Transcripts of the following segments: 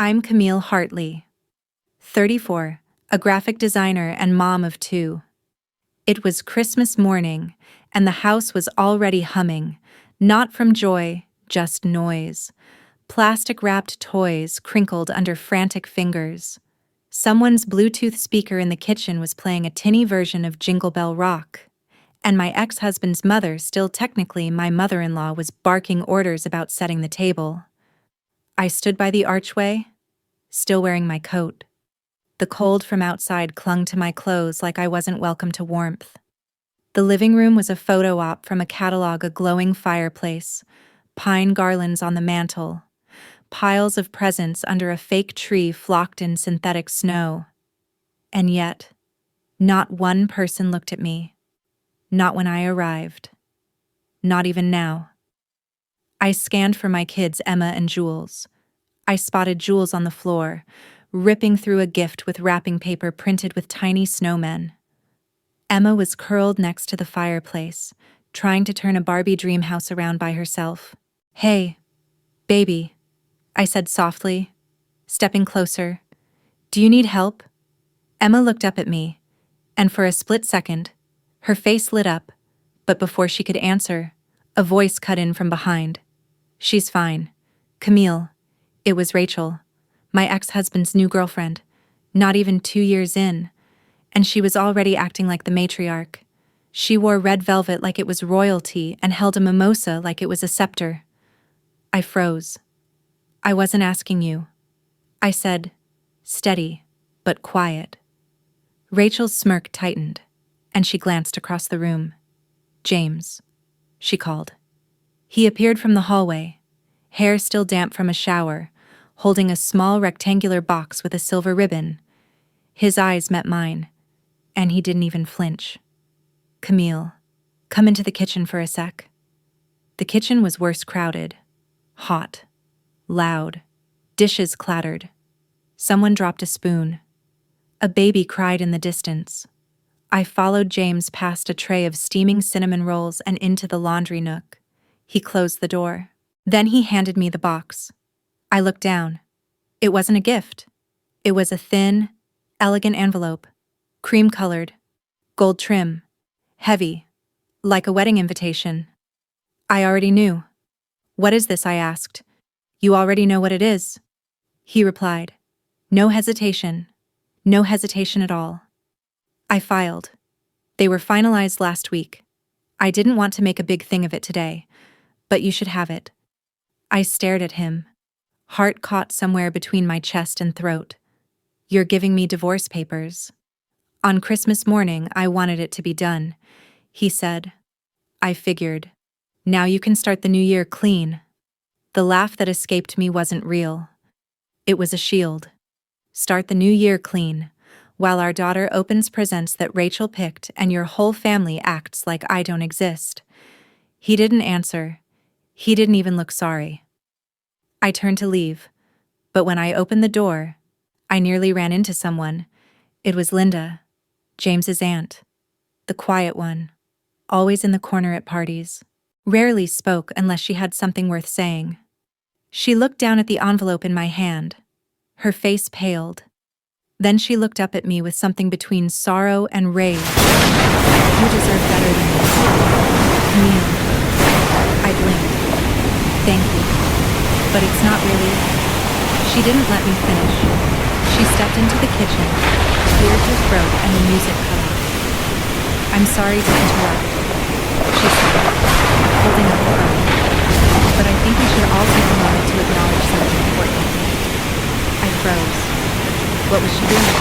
I'm Camille Hartley, 34, a graphic designer and mom of two. It was Christmas morning, and the house was already humming, not from joy, just noise. Plastic-wrapped toys crinkled under frantic fingers. Someone's Bluetooth speaker in the kitchen was playing a tinny version of Jingle Bell Rock, and my ex-husband's mother, still technically my mother-in-law, was barking orders about setting the table. I stood by the archway, still wearing my coat. The cold from outside clung to my clothes like I wasn't welcome to warmth. The living room was a photo op from a catalog, a glowing fireplace, pine garlands on the mantel, piles of presents under a fake tree flocked in synthetic snow. And yet, not one person looked at me. Not when I arrived. Not even now. I scanned for my kids, Emma and Jules. I spotted Jules on the floor, ripping through a gift with wrapping paper printed with tiny snowmen. Emma was curled next to the fireplace, trying to turn a Barbie dream house around by herself. "Hey, baby," I said softly, stepping closer. "Do you need help?" Emma looked up at me, and for a split second, her face lit up, but before she could answer, a voice cut in from behind. "She's fine. Camille." It was Rachel, my ex-husband's new girlfriend, not even 2 years in, and she was already acting like the matriarch. She wore red velvet like it was royalty and held a mimosa like it was a scepter. I froze. "I wasn't asking you," I said, steady but quiet. Rachel's smirk tightened, and she glanced across the room. "James," she called. He appeared from the hallway, hair still damp from a shower, holding a small rectangular box with a silver ribbon. His eyes met mine, and he didn't even flinch. "Camille, come into the kitchen for a sec." The kitchen was worse crowded. Hot. Loud. Dishes clattered. Someone dropped a spoon. A baby cried in the distance. I followed James past a tray of steaming cinnamon rolls and into the laundry nook. He closed the door. Then he handed me the box. I looked down. It wasn't a gift. It was a thin, elegant envelope, cream-colored, gold trim, heavy, like a wedding invitation. I already knew. "What is this?" I asked. "You already know what it is," he replied. No hesitation. No hesitation at all. I filed. "They were finalized last week. I didn't want to make a big thing of it today, but you should have it." I stared at him, heart caught somewhere between my chest and throat. "You're giving me divorce papers." "On Christmas morning, I wanted it to be done," he said. I figured. Now you can start the new year clean. The laugh that escaped me wasn't real. It was a shield. Start the new year clean, while our daughter opens presents that Rachel picked and your whole family acts like I don't exist. He didn't answer. He didn't even look sorry. I turned to leave, but when I opened the door, I nearly ran into someone. It was Linda, James's aunt, the quiet one, always in the corner at parties, rarely spoke unless she had something worth saying. She looked down at the envelope in my hand. Her face paled. Then she looked up at me with something between sorrow and rage. "You deserve better than this, Camille." I blinked. "Thank you. But it's not really." She didn't let me finish. She stepped into the kitchen, cleared her throat, and the music cut off. "I'm sorry to interrupt," she said, holding up her arm. "But I think we should all take a moment to acknowledge something important." I froze. What was she doing?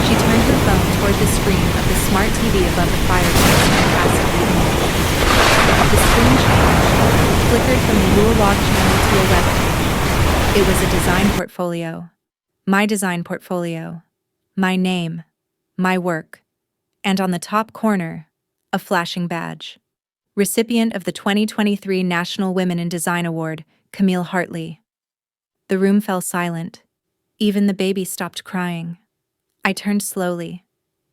She turned her phone toward the screen of the smart TV above the fireplace and passed it to me. The screen changed, flickered from the Yule log channel to a web page. It was a design portfolio. My design portfolio. My name. My work. And on the top corner, a flashing badge. Recipient of the 2023 National Women in Design Award, Camille Hartley. The room fell silent. Even the baby stopped crying. I turned slowly,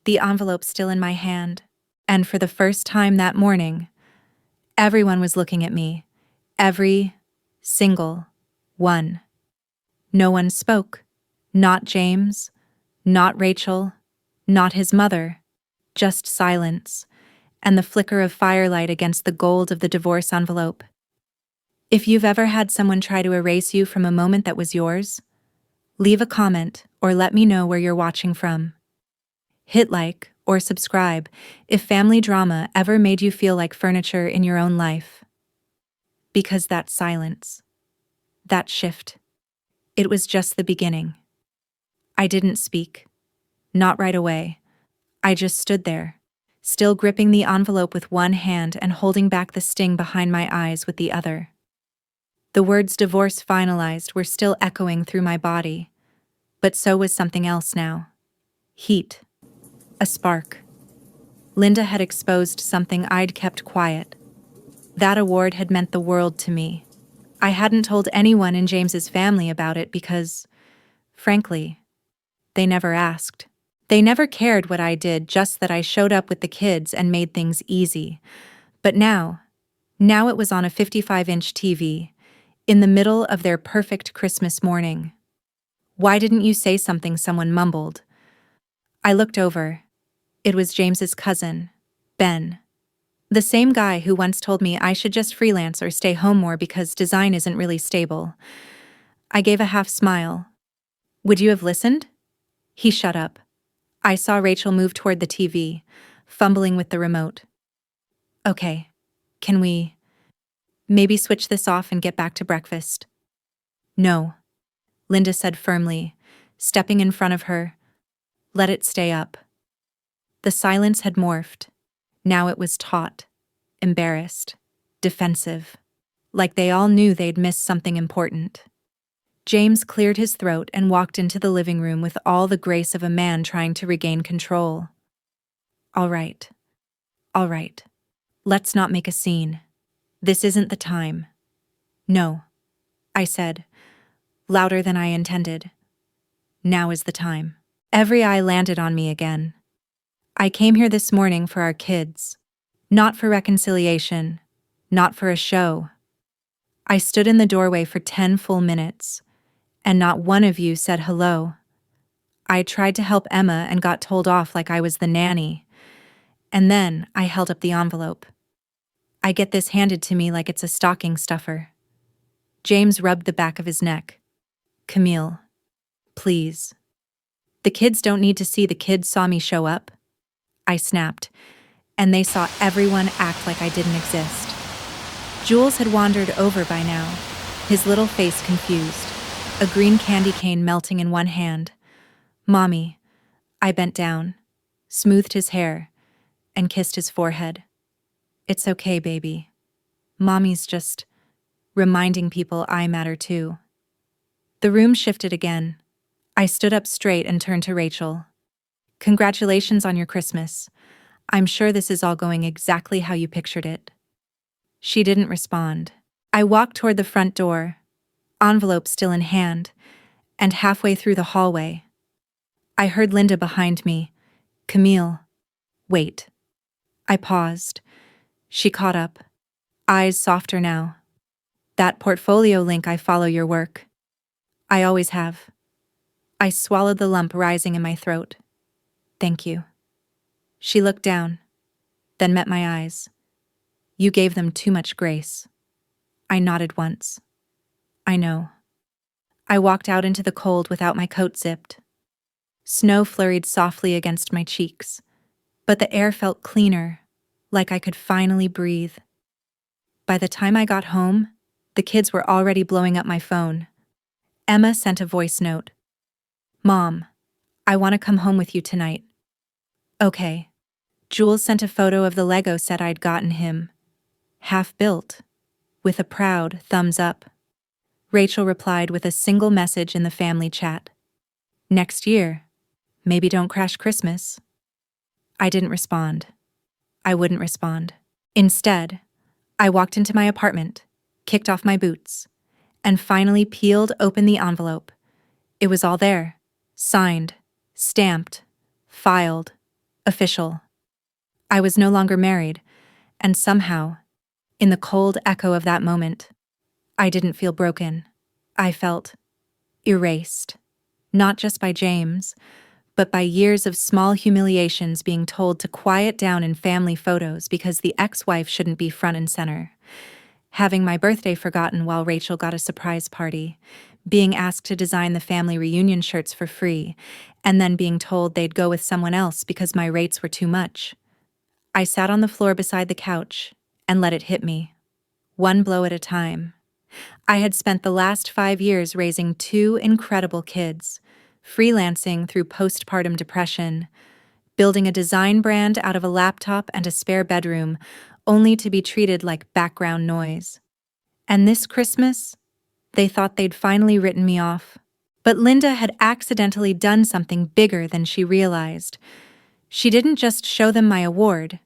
the envelope still in my hand, and for the first time that morning, everyone was looking at me. Every single one. No one spoke. Not James, not Rachel, not his mother. Just silence, and the flicker of firelight against the gold of the divorce envelope. If you've ever had someone try to erase you from a moment that was yours, leave a comment or let me know where you're watching from. Hit like or subscribe if family drama ever made you feel like furniture in your own life. Because that silence, that shift, it was just the beginning. I didn't speak. Not right away. I just stood there, still gripping the envelope with one hand and holding back the sting behind my eyes with the other. The words divorce finalized were still echoing through my body, but so was something else now. Heat. A spark. Linda had exposed something I'd kept quiet. That award had meant the world to me. I hadn't told anyone in James's family about it because, frankly, they never asked. They never cared what I did, just that I showed up with the kids and made things easy. But now it was on a 55-inch TV, in the middle of their perfect Christmas morning. "Why didn't you say something?" someone mumbled. I looked over. It was James's cousin, Ben. The same guy who once told me I should just freelance or stay home more because design isn't really stable. I gave a half smile. "Would you have listened?" He shut up. I saw Rachel move toward the TV, fumbling with the remote. "Okay, can we maybe switch this off and get back to breakfast?" "No," Linda said firmly, stepping in front of her. "Let it stay up." The silence had morphed. Now it was taut, embarrassed, defensive, like they all knew they'd missed something important. James cleared his throat and walked into the living room with all the grace of a man trying to regain control. All right. Let's not make a scene. This isn't the time." "No," I said, louder than I intended. "Now is the time." Every eye landed on me again. I came here this morning for our kids. Not for reconciliation. Not for a show. I stood in the doorway for 10 full minutes, and not one of you said hello. I tried to help Emma and got told off like I was the nanny. And then I held up the envelope. I get this handed to me like it's a stocking stuffer. James rubbed the back of his neck. "Camille, please. The kids don't need to see the kids saw me show up." I snapped, and they saw everyone act like I didn't exist. Jules had wandered over by now, his little face confused, a green candy cane melting in one hand. "Mommy," I bent down, smoothed his hair, and kissed his forehead. "It's okay, baby. Mommy's just reminding people I matter too." The room shifted again. I stood up straight and turned to Rachel. "Congratulations on your Christmas. I'm sure this is all going exactly how you pictured it." She didn't respond. I walked toward the front door, envelope still in hand, and halfway through the hallway, I heard Linda behind me. "Camille, wait." I paused. She caught up, eyes softer now. "That portfolio link, I follow your work. I always have." I swallowed the lump rising in my throat. "Thank you." She looked down, then met my eyes. "You gave them too much grace." I nodded once. "I know." I walked out into the cold without my coat zipped. Snow flurried softly against my cheeks, but the air felt cleaner, like I could finally breathe. By the time I got home, the kids were already blowing up my phone. Emma sent a voice note. "Mom, I want to come home with you tonight." "Okay." Jules sent a photo of the Lego set I'd gotten him, half built, with a proud thumbs up. Rachel replied with a single message in the family chat. "Next year, maybe don't crash Christmas." I didn't respond. I wouldn't respond. Instead, I walked into my apartment, kicked off my boots, and finally peeled open the envelope. It was all there, signed, stamped, filed, official. I was no longer married, and somehow, in the cold echo of that moment, I didn't feel broken. I felt Erased. Not just by James, but by years of small humiliations being told to quiet down in family photos because the ex-wife shouldn't be front and center. Having my birthday forgotten while Rachel got a surprise party, being asked to design the family reunion shirts for free, and then being told they'd go with someone else because my rates were too much. I sat on the floor beside the couch and let it hit me, one blow at a time. I had spent the last 5 years raising 2 incredible kids, freelancing through postpartum depression, building a design brand out of a laptop and a spare bedroom, only to be treated like background noise. And this Christmas, they thought they'd finally written me off. But Linda had accidentally done something bigger than she realized. She didn't just show them my award.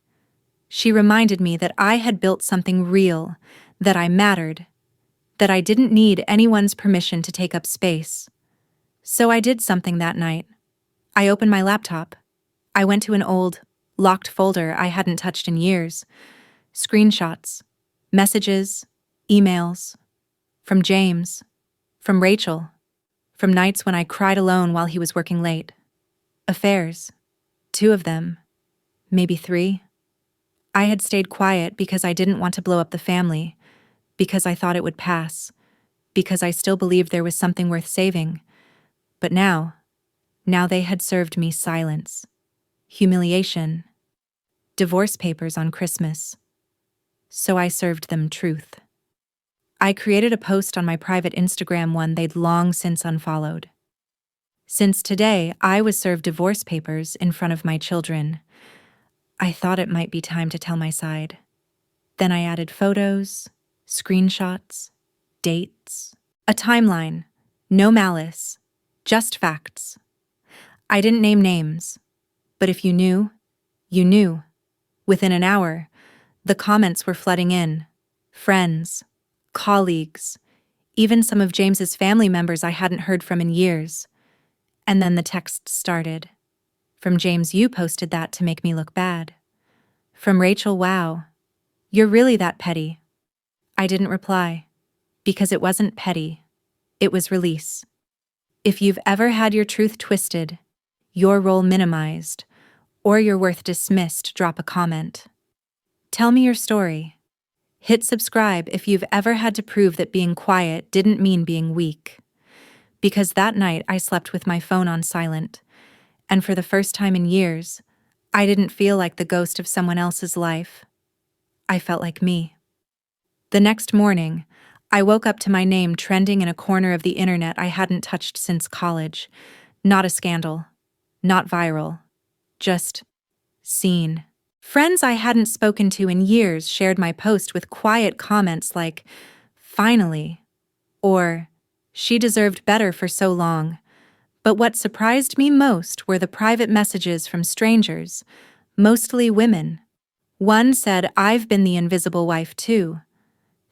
She reminded me that I had built something real, that I mattered, that I didn't need anyone's permission to take up space. So I did something that night. I opened my laptop. I went to an old, locked folder I hadn't touched in years. Screenshots, messages, emails. From James. From Rachel. From nights when I cried alone while he was working late. Affairs. 2 of them. Maybe 3. I had stayed quiet because I didn't want to blow up the family, because I thought it would pass, because I still believed there was something worth saving. But now they had served me silence, humiliation, divorce papers on Christmas. So I served them truth. I created a post on my private Instagram one they'd long since unfollowed. Since today I was served divorce papers in front of my children, I thought it might be time to tell my side. Then I added photos, screenshots, dates, a timeline, no malice, just facts. I didn't name names, but if you knew, you knew. Within an hour, the comments were flooding in. Friends, colleagues, even some of James's family members I hadn't heard from in years. And then the texts started. From James, you posted that to make me look bad. From Rachel, wow, you're really that petty. I didn't reply, because it wasn't petty. It was release. If you've ever had your truth twisted, your role minimized, or your worth dismissed, drop a comment. Tell me your story. Hit subscribe if you've ever had to prove that being quiet didn't mean being weak. Because that night I slept with my phone on silent, and for the first time in years, I didn't feel like the ghost of someone else's life. I felt like me. The next morning, I woke up to my name trending in a corner of the internet I hadn't touched since college. Not a scandal, not viral, just seen. Friends I hadn't spoken to in years shared my post with quiet comments like, "Finally," or "She deserved better for so long." But what surprised me most were the private messages from strangers, mostly women. One said, "I've been the invisible wife too.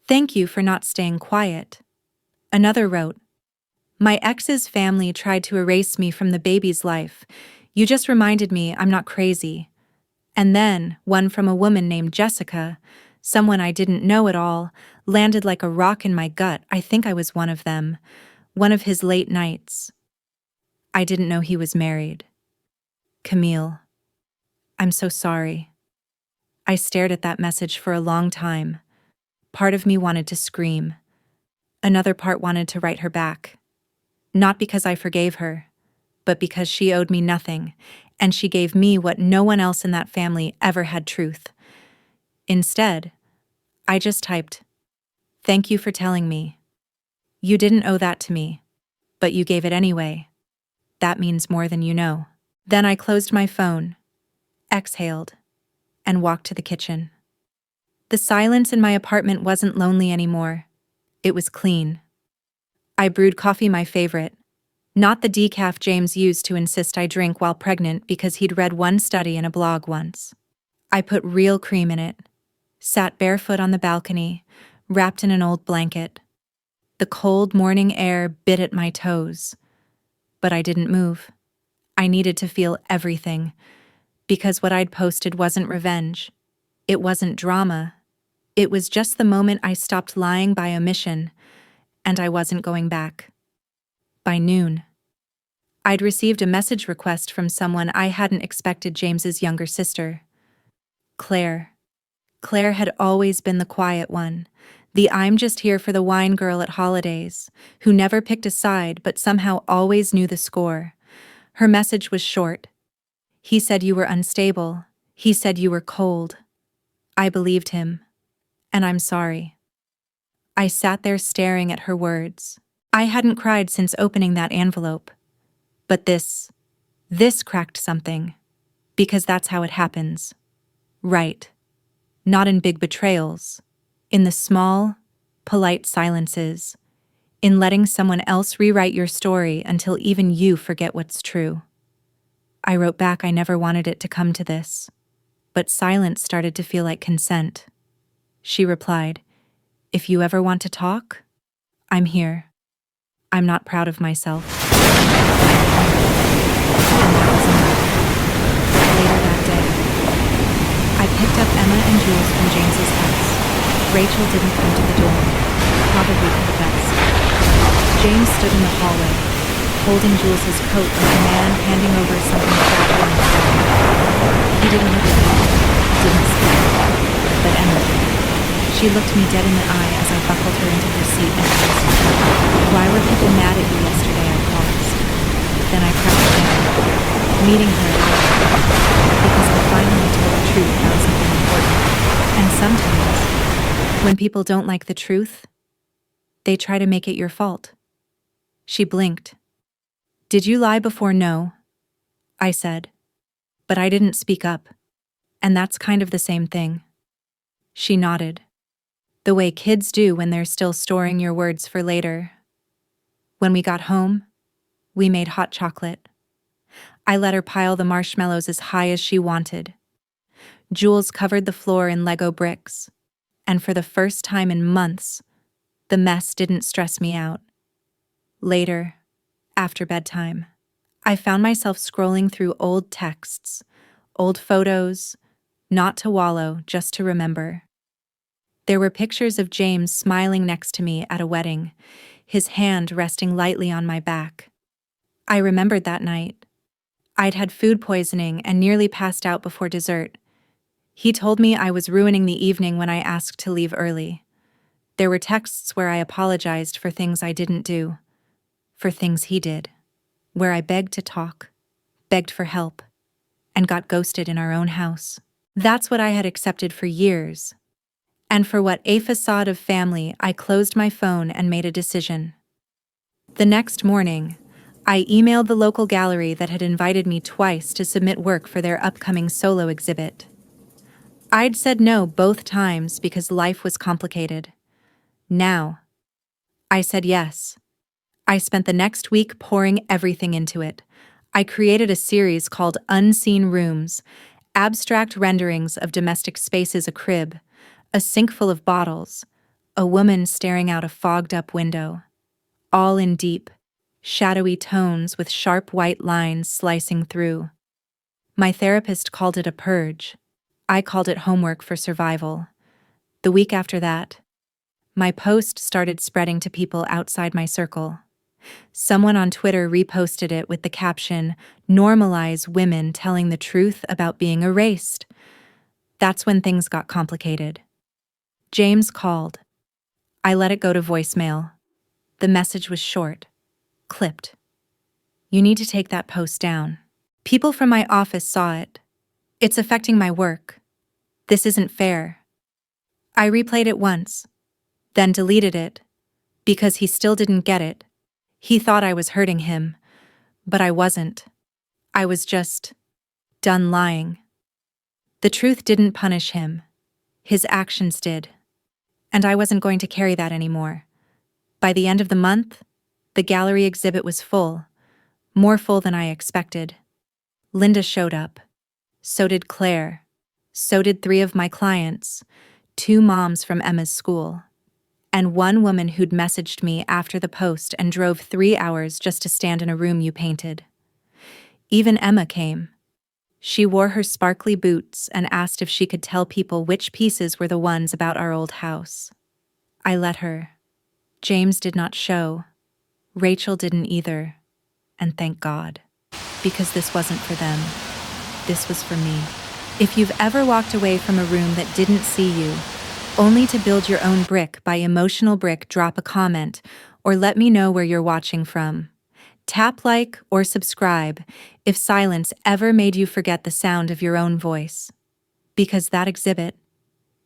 Thank you for not staying quiet." Another wrote, "My ex's family tried to erase me from the baby's life. You just reminded me I'm not crazy." And then, one from a woman named Jessica, someone I didn't know at all, landed like a rock in my gut. I think I was one of them. One of his late nights. I didn't know he was married. Camille. I'm so sorry. I stared at that message for a long time. Part of me wanted to scream. Another part wanted to write her back. Not because I forgave her, but because she owed me nothing, and she gave me what no one else in that family ever had: truth. Instead, I just typed, "Thank you for telling me. You didn't owe that to me, but you gave it anyway. That means more than you know." Then I closed my phone, exhaled, and walked to the kitchen. The silence in my apartment wasn't lonely anymore. It was clean. I brewed coffee, my favorite. Not the decaf James used to insist I drink while pregnant because he'd read one study in a blog once. I put real cream in it, sat barefoot on the balcony, wrapped in an old blanket. The cold morning air bit at my toes, but I didn't move. I needed to feel everything, because what I'd posted wasn't revenge. It wasn't drama. It was just the moment I stopped lying by omission, and I wasn't going back. By noon, I'd received a message request from someone I hadn't expected: James's younger sister, Claire. Claire had always been the quiet one, the "I'm just here for the wine" girl at holidays, who never picked a side but somehow always knew the score. Her message was short. "He said you were unstable. He said you were cold." I believed him. And I'm sorry. I sat there staring at her words. I hadn't cried since opening that envelope. But this cracked something. Because that's how it happens. Right. Not in big betrayals. In the small, polite silences. In letting someone else rewrite your story until even you forget what's true. I wrote back I never wanted it to come to this. But silence started to feel like consent. She replied, "If you ever want to talk, I'm here. I'm not proud of myself." And that was enough. Later that day, I picked up Emma and Jules from James's house. Rachel didn't come to the door, probably for the best. James stood in the hallway, holding Jules's coat like a man handing over something fragile and sad. He didn't look at me, didn't speak, but Emma did. She looked me dead in the eye as I buckled her into her seat and asked, "Why were people mad at you yesterday?" I paused. Then I cracked down, meeting her at because I finally told the truth about something important. And sometimes, when people don't like the truth, they try to make it your fault. She blinked. "Did you lie before?" "No," I said. But I didn't speak up. And that's kind of the same thing. She nodded. The way kids do when they're still storing your words for later. When we got home, we made hot chocolate. I let her pile the marshmallows as high as she wanted. Jules covered the floor in Lego bricks. And for the first time in months, the mess didn't stress me out. Later, after bedtime, I found myself scrolling through old texts, old photos, not to wallow, just to remember. There were pictures of James smiling next to me at a wedding, his hand resting lightly on my back. I remembered that night. I'd had food poisoning and nearly passed out before dessert. He told me I was ruining the evening when I asked to leave early. There were texts where I apologized for things I didn't do, for things he did, where I begged to talk, begged for help, and got ghosted in our own house. That's what I had accepted for years. And for what a facade of family, I closed my phone and made a decision. The next morning, I emailed the local gallery that had invited me twice to submit work for their upcoming solo exhibit. I'd said no both times because life was complicated. Now, I said yes. I spent the next week pouring everything into it. I created a series called Unseen Rooms, abstract renderings of domestic spaces: a crib, a sink full of bottles, a woman staring out a fogged-up window, all in deep, shadowy tones with sharp white lines slicing through. My therapist called it a purge. I called it homework for survival. The week after that, my post started spreading to people outside my circle. Someone on Twitter reposted it with the caption, "Normalize women telling the truth about being erased." That's when things got complicated. James called. I let it go to voicemail. The message was short, clipped. "You need to take that post down. People from my office saw it. It's affecting my work. This isn't fair." I replayed it once, then deleted it, because he still didn't get it. He thought I was hurting him, but I wasn't. I was just done lying. The truth didn't punish him. His actions did. And I wasn't going to carry that anymore. By the end of the month, the gallery exhibit was full, more full than I expected. Linda showed up. So did Claire. So did 3 of my clients, 2 moms from Emma's school, and 1 woman who'd messaged me after the post and drove 3 hours just to stand in a room you painted. Even Emma came. She wore her sparkly boots and asked if she could tell people which pieces were the ones about our old house. I let her. James did not show. Rachel didn't either, and thank God. Because this wasn't for them. This was for me. If you've ever walked away from a room that didn't see you, only to build your own brick by emotional brick, drop a comment, or let me know where you're watching from. Tap like or subscribe if silence ever made you forget the sound of your own voice. Because that exhibit,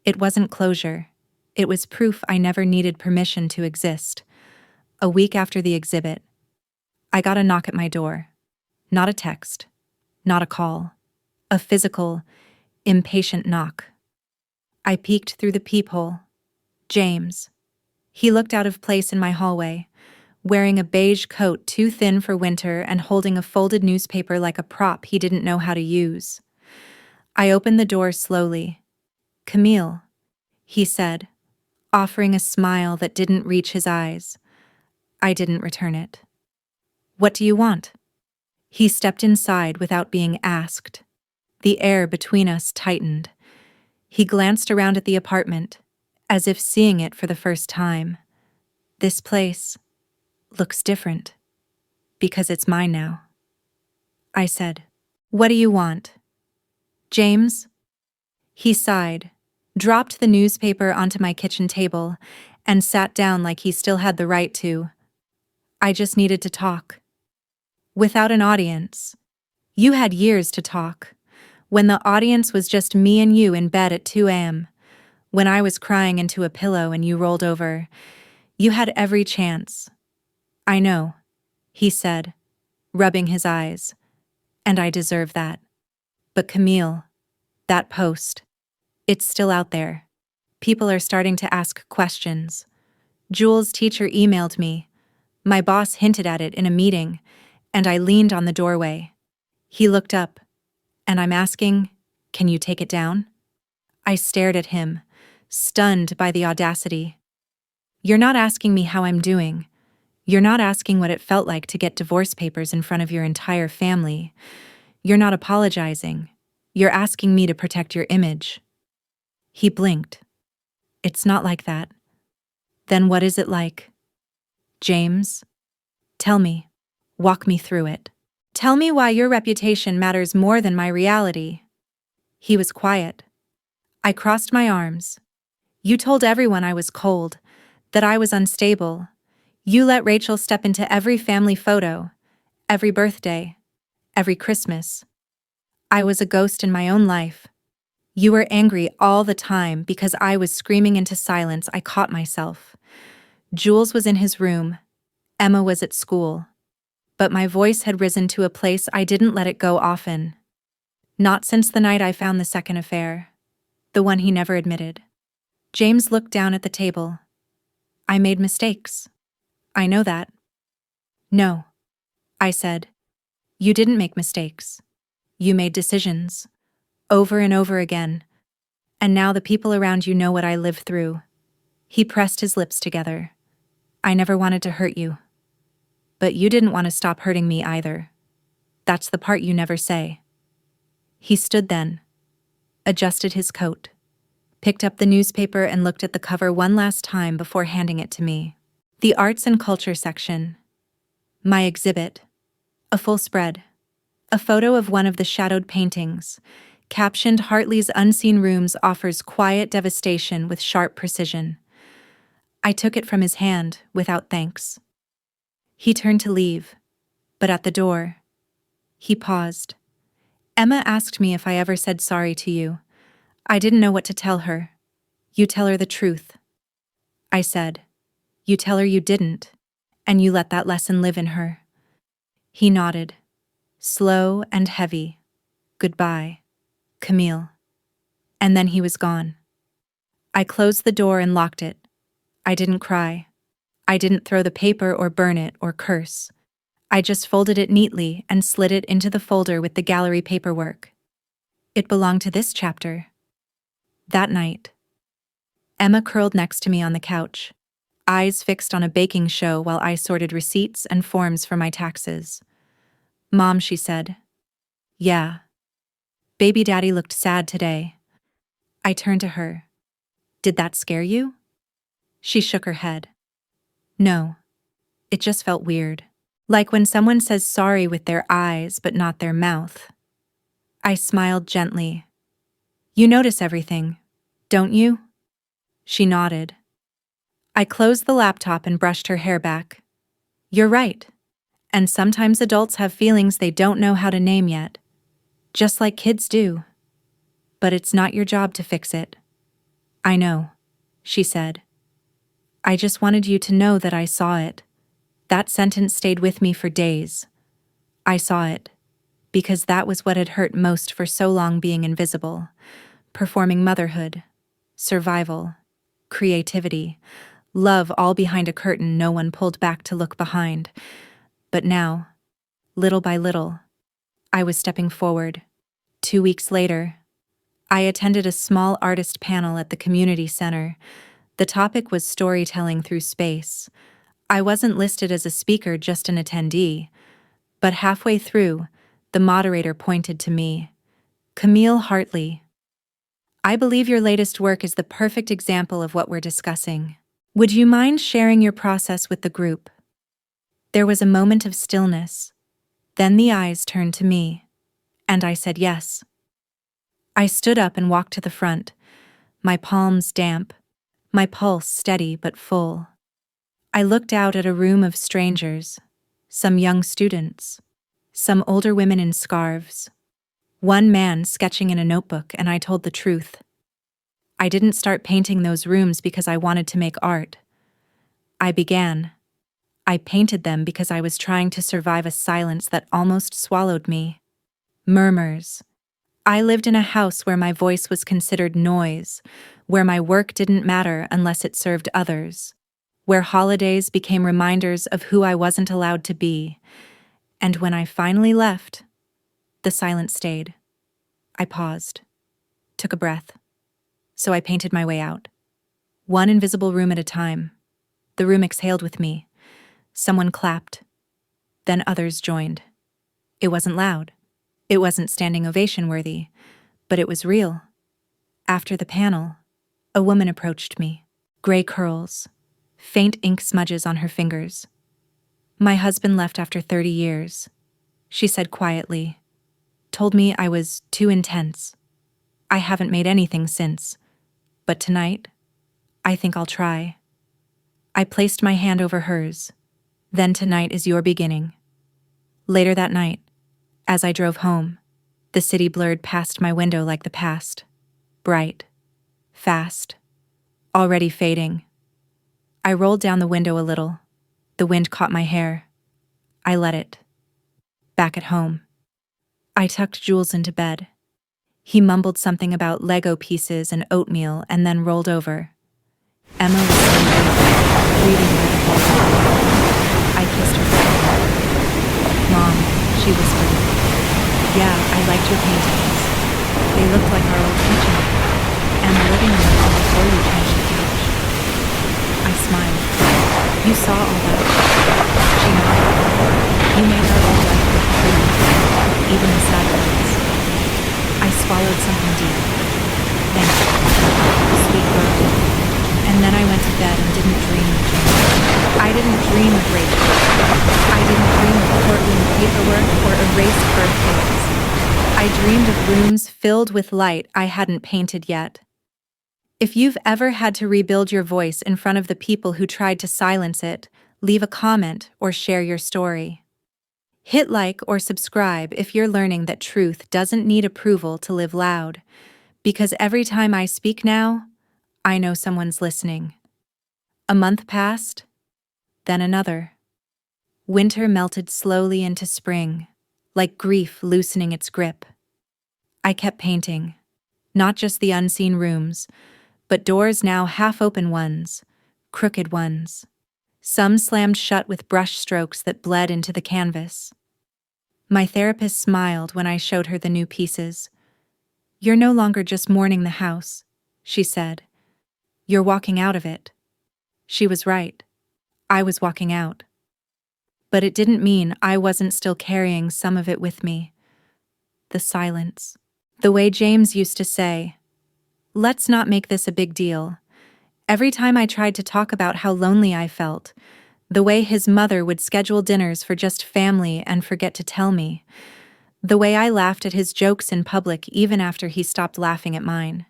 it wasn't closure. It was proof I never needed permission to exist. A week after the exhibit, I got a knock at my door. Not a text, not a call. A physical, impatient knock. I peeked through the peephole. James. He looked out of place in my hallway, wearing a beige coat too thin for winter and holding a folded newspaper like a prop he didn't know how to use. I opened the door slowly. "Camille," he said, offering a smile that didn't reach his eyes. I didn't return it. "What do you want?" He stepped inside without being asked. The air between us tightened. He glanced around at the apartment, as if seeing it for the first time. "This place looks different, because it's mine now." I said, "What do you want?" "James?" He sighed, dropped the newspaper onto my kitchen table, and sat down like he still had the right to. "I just needed to talk." "Without an audience. You had years to talk. When the audience was just me and you in bed at 2 a.m., when I was crying into a pillow and you rolled over, you had every chance." "I know," he said, rubbing his eyes, "and I deserve that. But Camille, that post, it's still out there. People are starting to ask questions. Jules' teacher emailed me. My boss hinted at it in a meeting, and I leaned on the doorway. He looked up, and I'm asking, can you take it down?" I stared at him, stunned by the audacity. "You're not asking me how I'm doing. You're not asking what it felt like to get divorce papers in front of your entire family. You're not apologizing. You're asking me to protect your image." He blinked. "It's not like that." "Then what is it like?" "James, tell me. Walk me through it. Tell me why your reputation matters more than my reality." He was quiet. I crossed my arms. "You told everyone I was cold, that I was unstable. You let Rachel step into every family photo, every birthday, every Christmas. I was a ghost in my own life. You were angry all the time because I was screaming into silence. I caught myself. Jules was in his room. Emma was at school. But my voice had risen to a place I didn't let it go often. Not since the night I found the second affair, the one he never admitted." James looked down at the table. "I made mistakes. I know that." "No," I said. "You didn't make mistakes. You made decisions. Over and over again. And now the people around you know what I lived through." He pressed his lips together. "I never wanted to hurt you. But you didn't want to stop hurting me either. That's the part you never say." He stood then, adjusted his coat, picked up the newspaper and looked at the cover one last time before handing it to me. The arts and culture section. My exhibit. A full spread. A photo of one of the shadowed paintings, captioned "Hartley's Unseen Rooms offers quiet devastation with sharp precision." I took it from his hand without thanks. He turned to leave, but at the door, he paused. "Emma asked me if I ever said sorry to you. I didn't know what to tell her." "You tell her the truth," I said. "You tell her you didn't, and you let that lesson live in her." He nodded, slow and heavy. "Goodbye, Camille." And then he was gone. I closed the door and locked it. I didn't cry. I didn't throw the paper or burn it or curse. I just folded it neatly and slid it into the folder with the gallery paperwork. It belonged to this chapter. That night, Emma curled next to me on the couch, eyes fixed on a baking show while I sorted receipts and forms for my taxes. "Mom," she said. "Yeah. Baby daddy looked sad today." I turned to her. "Did that scare you?" She shook her head. "No. It just felt weird. Like when someone says sorry with their eyes but not their mouth. I smiled gently. You notice everything, don't you? She nodded. I closed the laptop and brushed her hair back. You're right. And sometimes adults have feelings they don't know how to name yet. Just like kids do. But it's not your job to fix it. I know, she said. I just wanted you to know that I saw it. That sentence stayed with me for days. I saw it. Because that was what had hurt most for so long, being invisible. Performing motherhood. Survival. Creativity. Love, all behind a curtain no one pulled back to look behind. But now, little by little, I was stepping forward. 2 weeks later, I attended a small artist panel at the community center. The topic was storytelling through space. I wasn't listed as a speaker, just an attendee. But halfway through, the moderator pointed to me. Camille Hartley. I believe your latest work is the perfect example of what we're discussing. Would you mind sharing your process with the group? There was a moment of stillness. Then the eyes turned to me. And I said yes. I stood up and walked to the front, my palms damp, my pulse steady but full. I looked out at a room of strangers, some young students, some older women in scarves, one man sketching in a notebook, and I told the truth. I didn't start painting those rooms because I wanted to make art. I painted them because I was trying to survive a silence that almost swallowed me. Murmurs. I lived in a house where my voice was considered noise, where my work didn't matter unless it served others, where holidays became reminders of who I wasn't allowed to be. And when I finally left, the silence stayed. I paused, took a breath. So I painted my way out. One invisible room at a time. The room exhaled with me. Someone clapped. Then others joined. It wasn't loud. It wasn't standing ovation worthy, but it was real. After the panel, a woman approached me. Gray curls, faint ink smudges on her fingers. My husband left after 30 years, she said quietly. Told me I was too intense. I haven't made anything since. But tonight, I think I'll try. I placed my hand over hers. Then tonight is your beginning. Later that night, as I drove home, the city blurred past my window like the past. Bright. Fast. Already fading. I rolled down the window a little. The wind caught my hair. I let it. Back at home, I tucked Jules into bed. He mumbled something about Lego pieces and oatmeal and then rolled over. Emma was sleeping, reading by the whole. I kissed her forehead. Mom, she whispered. Yeah, I liked your paintings. They looked like our old kitchen. And the living room on before you changed the couch. I smiled. You saw all that. She nodded. You made our old life look pretty, even the sad parts. I swallowed something deep. Thank you, sweet girl. And then I went to bed and didn't dream of Jane. I didn't dream of Rachel. I didn't dream of courtroom paperwork or erased birthdays. I dreamed of rooms filled with light I hadn't painted yet. If you've ever had to rebuild your voice in front of the people who tried to silence it, leave a comment or share your story. Hit like or subscribe if you're learning that truth doesn't need approval to live loud, because every time I speak now, I know someone's listening. A month passed, then another. Winter melted slowly into spring, like grief loosening its grip. I kept painting, not just the unseen rooms, but doors now half-open ones, crooked ones. Some slammed shut with brush strokes that bled into the canvas. My therapist smiled when I showed her the new pieces. You're no longer just mourning the house, she said. You're walking out of it. She was right. I was walking out. But it didn't mean I wasn't still carrying some of it with me. The silence. The way James used to say, let's not make this a big deal. Every time I tried to talk about how lonely I felt, The way his mother would schedule dinners for just family and forget to tell me. The way I laughed at his jokes in public even after he stopped laughing at mine.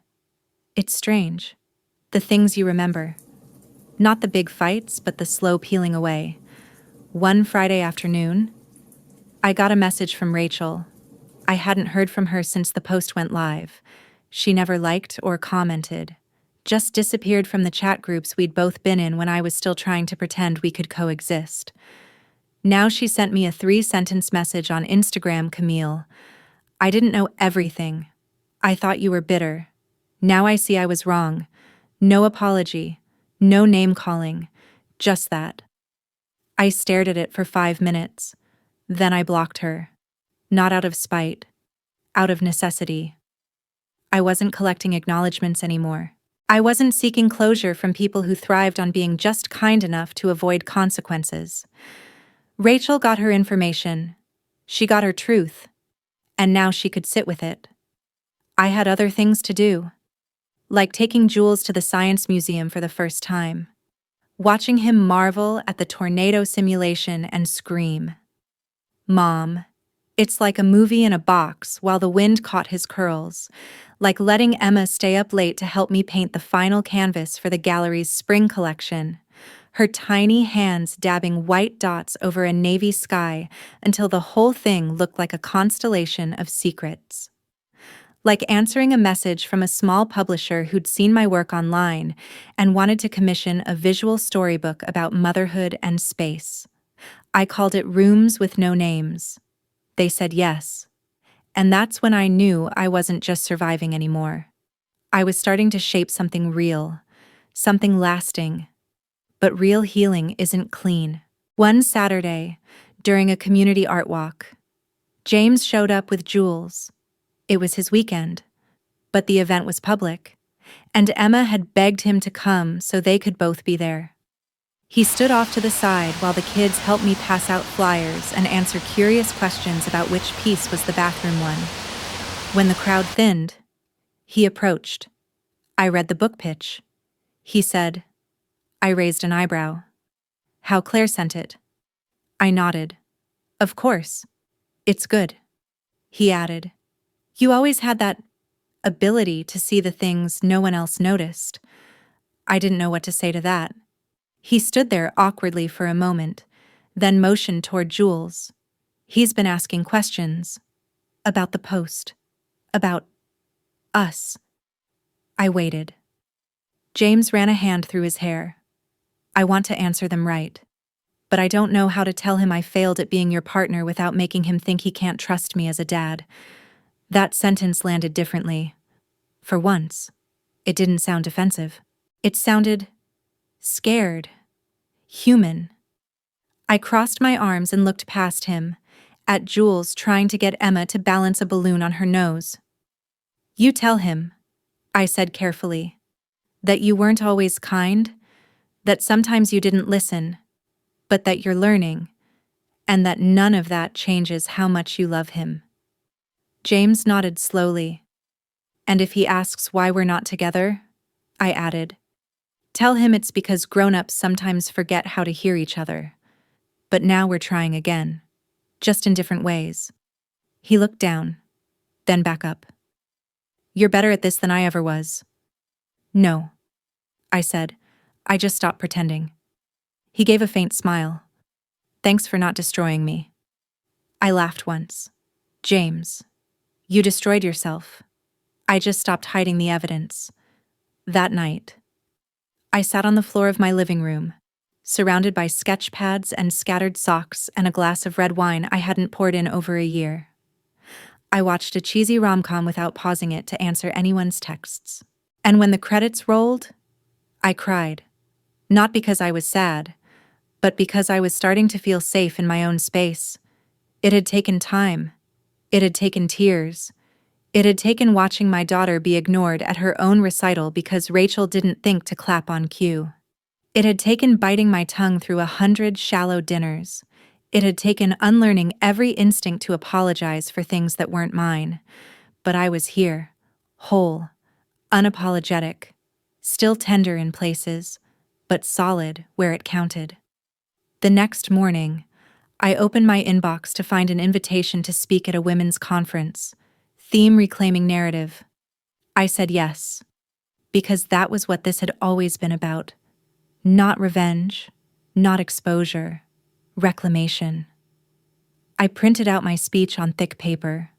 It's strange. The things you remember. Not the big fights, but the slow peeling away. One Friday afternoon, I got a message from Rachel. I hadn't heard from her since the post went live. She never liked or commented. Just disappeared from the chat groups we'd both been in when I was still trying to pretend we could coexist. Now she sent me a 3-sentence message on Instagram, Camille. I didn't know everything. I thought you were bitter. Now I see I was wrong. No apology. No name-calling. Just that. I stared at it for 5 minutes. Then I blocked her. Not out of spite. Out of necessity. I wasn't collecting acknowledgments anymore. I wasn't seeking closure from people who thrived on being just kind enough to avoid consequences. Rachel got her information. She got her truth. And now she could sit with it. I had other things to do. Like taking Jules to the Science Museum for the first time. Watching him marvel at the tornado simulation and scream. Mom, it's like a movie in a box while the wind caught his curls. Like letting Emma stay up late to help me paint the final canvas for the gallery's spring collection. Her tiny hands dabbing white dots over a navy sky until the whole thing looked like a constellation of secrets. Like answering a message from a small publisher who'd seen my work online and wanted to commission a visual storybook about motherhood and space. I called it Rooms with No Names. They said yes. And that's when I knew I wasn't just surviving anymore. I was starting to shape something real, something lasting. But real healing isn't clean. One Saturday, during a community art walk, James showed up with Jules. It was his weekend, but the event was public, and Emma had begged him to come so they could both be there. He stood off to the side while the kids helped me pass out flyers and answer curious questions about which piece was the bathroom one. When the crowd thinned, he approached. I read the book pitch. He said. I raised an eyebrow. How Claire sent it. I nodded. Of course. It's good. He added. You always had that ability to see the things no one else noticed. I didn't know what to say to that. He stood there awkwardly for a moment, then motioned toward Jules. He's been asking questions. About the post. About us. I waited. James ran a hand through his hair. I want to answer them right. But I don't know how to tell him I failed at being your partner without making him think he can't trust me as a dad. That sentence landed differently. For once, it didn't sound defensive. It sounded scared. Human. I crossed my arms and looked past him, at Jules trying to get Emma to balance a balloon on her nose. You tell him, I said carefully, that you weren't always kind, that sometimes you didn't listen, but that you're learning, and that none of that changes how much you love him. James nodded slowly. And if he asks why we're not together, I added, tell him it's because grown-ups sometimes forget how to hear each other. But now we're trying again, just in different ways. He looked down, then back up. You're better at this than I ever was. No, I said. I just stopped pretending. He gave a faint smile. Thanks for not destroying me. I laughed once. James, you destroyed yourself. I just stopped hiding the evidence. That night, I sat on the floor of my living room, surrounded by sketch pads and scattered socks and a glass of red wine I hadn't poured in over a year. I watched a cheesy rom-com without pausing it to answer anyone's texts. And when the credits rolled, I cried. Not because I was sad, but because I was starting to feel safe in my own space. It had taken time. It had taken tears. It had taken watching my daughter be ignored at her own recital because Rachel didn't think to clap on cue. It had taken biting my tongue through 100 shallow dinners. It had taken unlearning every instinct to apologize for things that weren't mine. But I was here, whole, unapologetic, still tender in places, but solid where it counted. The next morning, I opened my inbox to find an invitation to speak at a women's conference. Theme reclaiming narrative. I said yes, because that was what this had always been about. Not revenge, not exposure, reclamation. I printed out my speech on thick paper,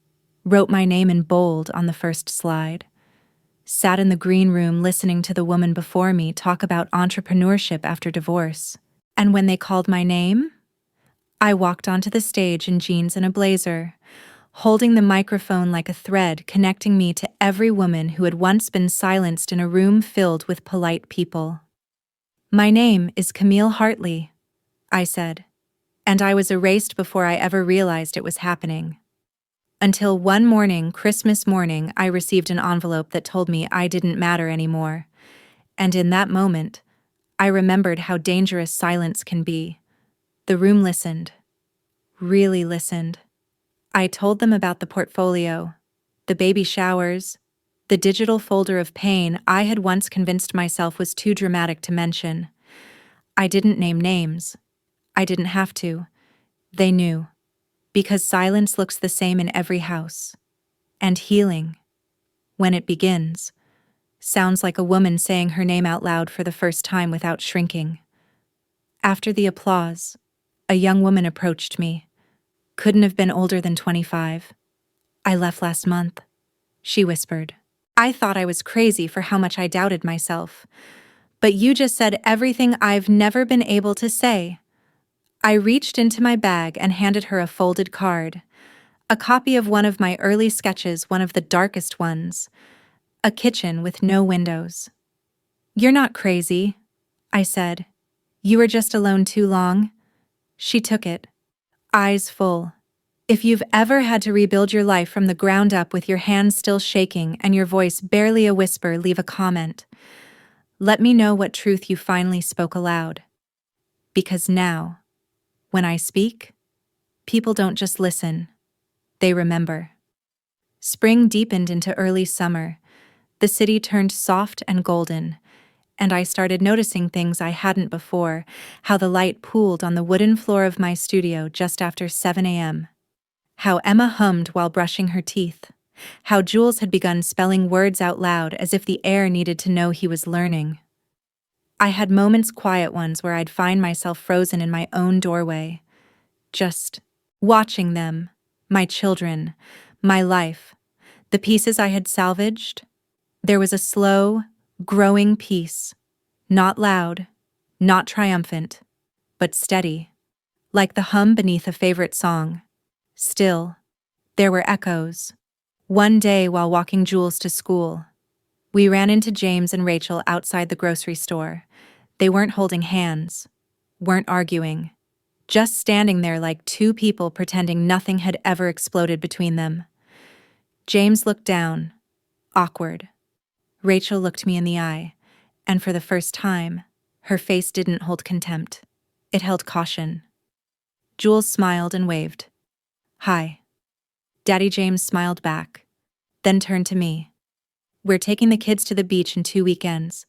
wrote my name in bold on the first slide, sat in the green room listening to the woman before me talk about entrepreneurship after divorce. And when they called my name, I walked onto the stage in jeans and a blazer, holding the microphone like a thread connecting me to every woman who had once been silenced in a room filled with polite people. My name is Camille Hartley, I said, and I was erased before I ever realized it was happening. Until one morning, Christmas morning, I received an envelope that told me I didn't matter anymore. And in that moment, I remembered how dangerous silence can be. The room listened. Really listened. I told them about the portfolio, the baby showers, the digital folder of pain I had once convinced myself was too dramatic to mention. I didn't name names. I didn't have to. They knew. Because silence looks the same in every house. And healing, when it begins, sounds like a woman saying her name out loud for the first time without shrinking. After the applause, a young woman approached me. Couldn't have been older than 25. I left last month, she whispered. I thought I was crazy for how much I doubted myself. But you just said everything I've never been able to say. I reached into my bag and handed her a folded card. A copy of one of my early sketches, one of the darkest ones. A kitchen with no windows. You're not crazy, I said. You were just alone too long. She took it, eyes full. If you've ever had to rebuild your life from the ground up with your hands still shaking and your voice barely a whisper, leave a comment. Let me know what truth you finally spoke aloud. Because now, when I speak, people don't just listen, they remember. Spring deepened into early summer. The city turned soft and golden, and I started noticing things I hadn't before, how the light pooled on the wooden floor of my studio just after 7 a.m., how Emma hummed while brushing her teeth, how Jules had begun spelling words out loud as if the air needed to know he was learning. I had moments, quiet ones, where I'd find myself frozen in my own doorway, just watching them, my children, my life, the pieces I had salvaged. There was a slow, growing peace, not loud, not triumphant, but steady, like the hum beneath a favorite song. Still, there were echoes. One day while walking Jules to school, we ran into James and Rachel outside the grocery store. They weren't holding hands, weren't arguing, just standing there like two people pretending nothing had ever exploded between them. James looked down, awkward. Rachel looked me in the eye, and for the first time, her face didn't hold contempt. It held caution. Jules smiled and waved. Hi. Daddy James smiled back, then turned to me. We're taking the kids to the beach in 2 weekends.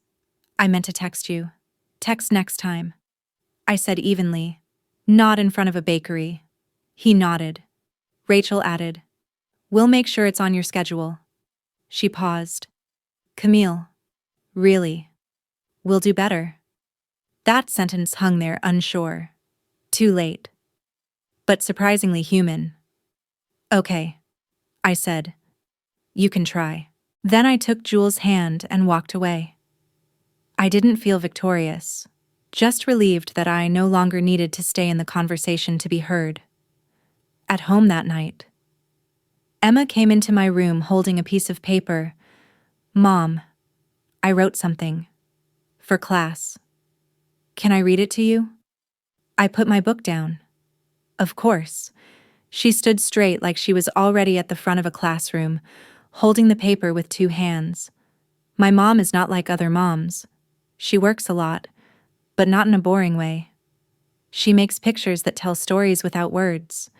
I meant to text you. Text next time. I said evenly, not in front of a bakery. He nodded. Rachel added, we'll make sure it's on your schedule. She paused. Camille, really? We'll do better. That sentence hung there unsure. Too late. But surprisingly human. Okay, I said. You can try. Then I took Jules' hand and walked away. I didn't feel victorious, just relieved that I no longer needed to stay in the conversation to be heard. At home that night, Emma came into my room holding a piece of paper. Mom, I wrote something. For class. Can I read it to you? I put my book down. Of course. She stood straight like she was already at the front of a classroom, holding the paper with 2 hands. My mom is not like other moms. She works a lot, but not in a boring way. She makes pictures that tell stories without words.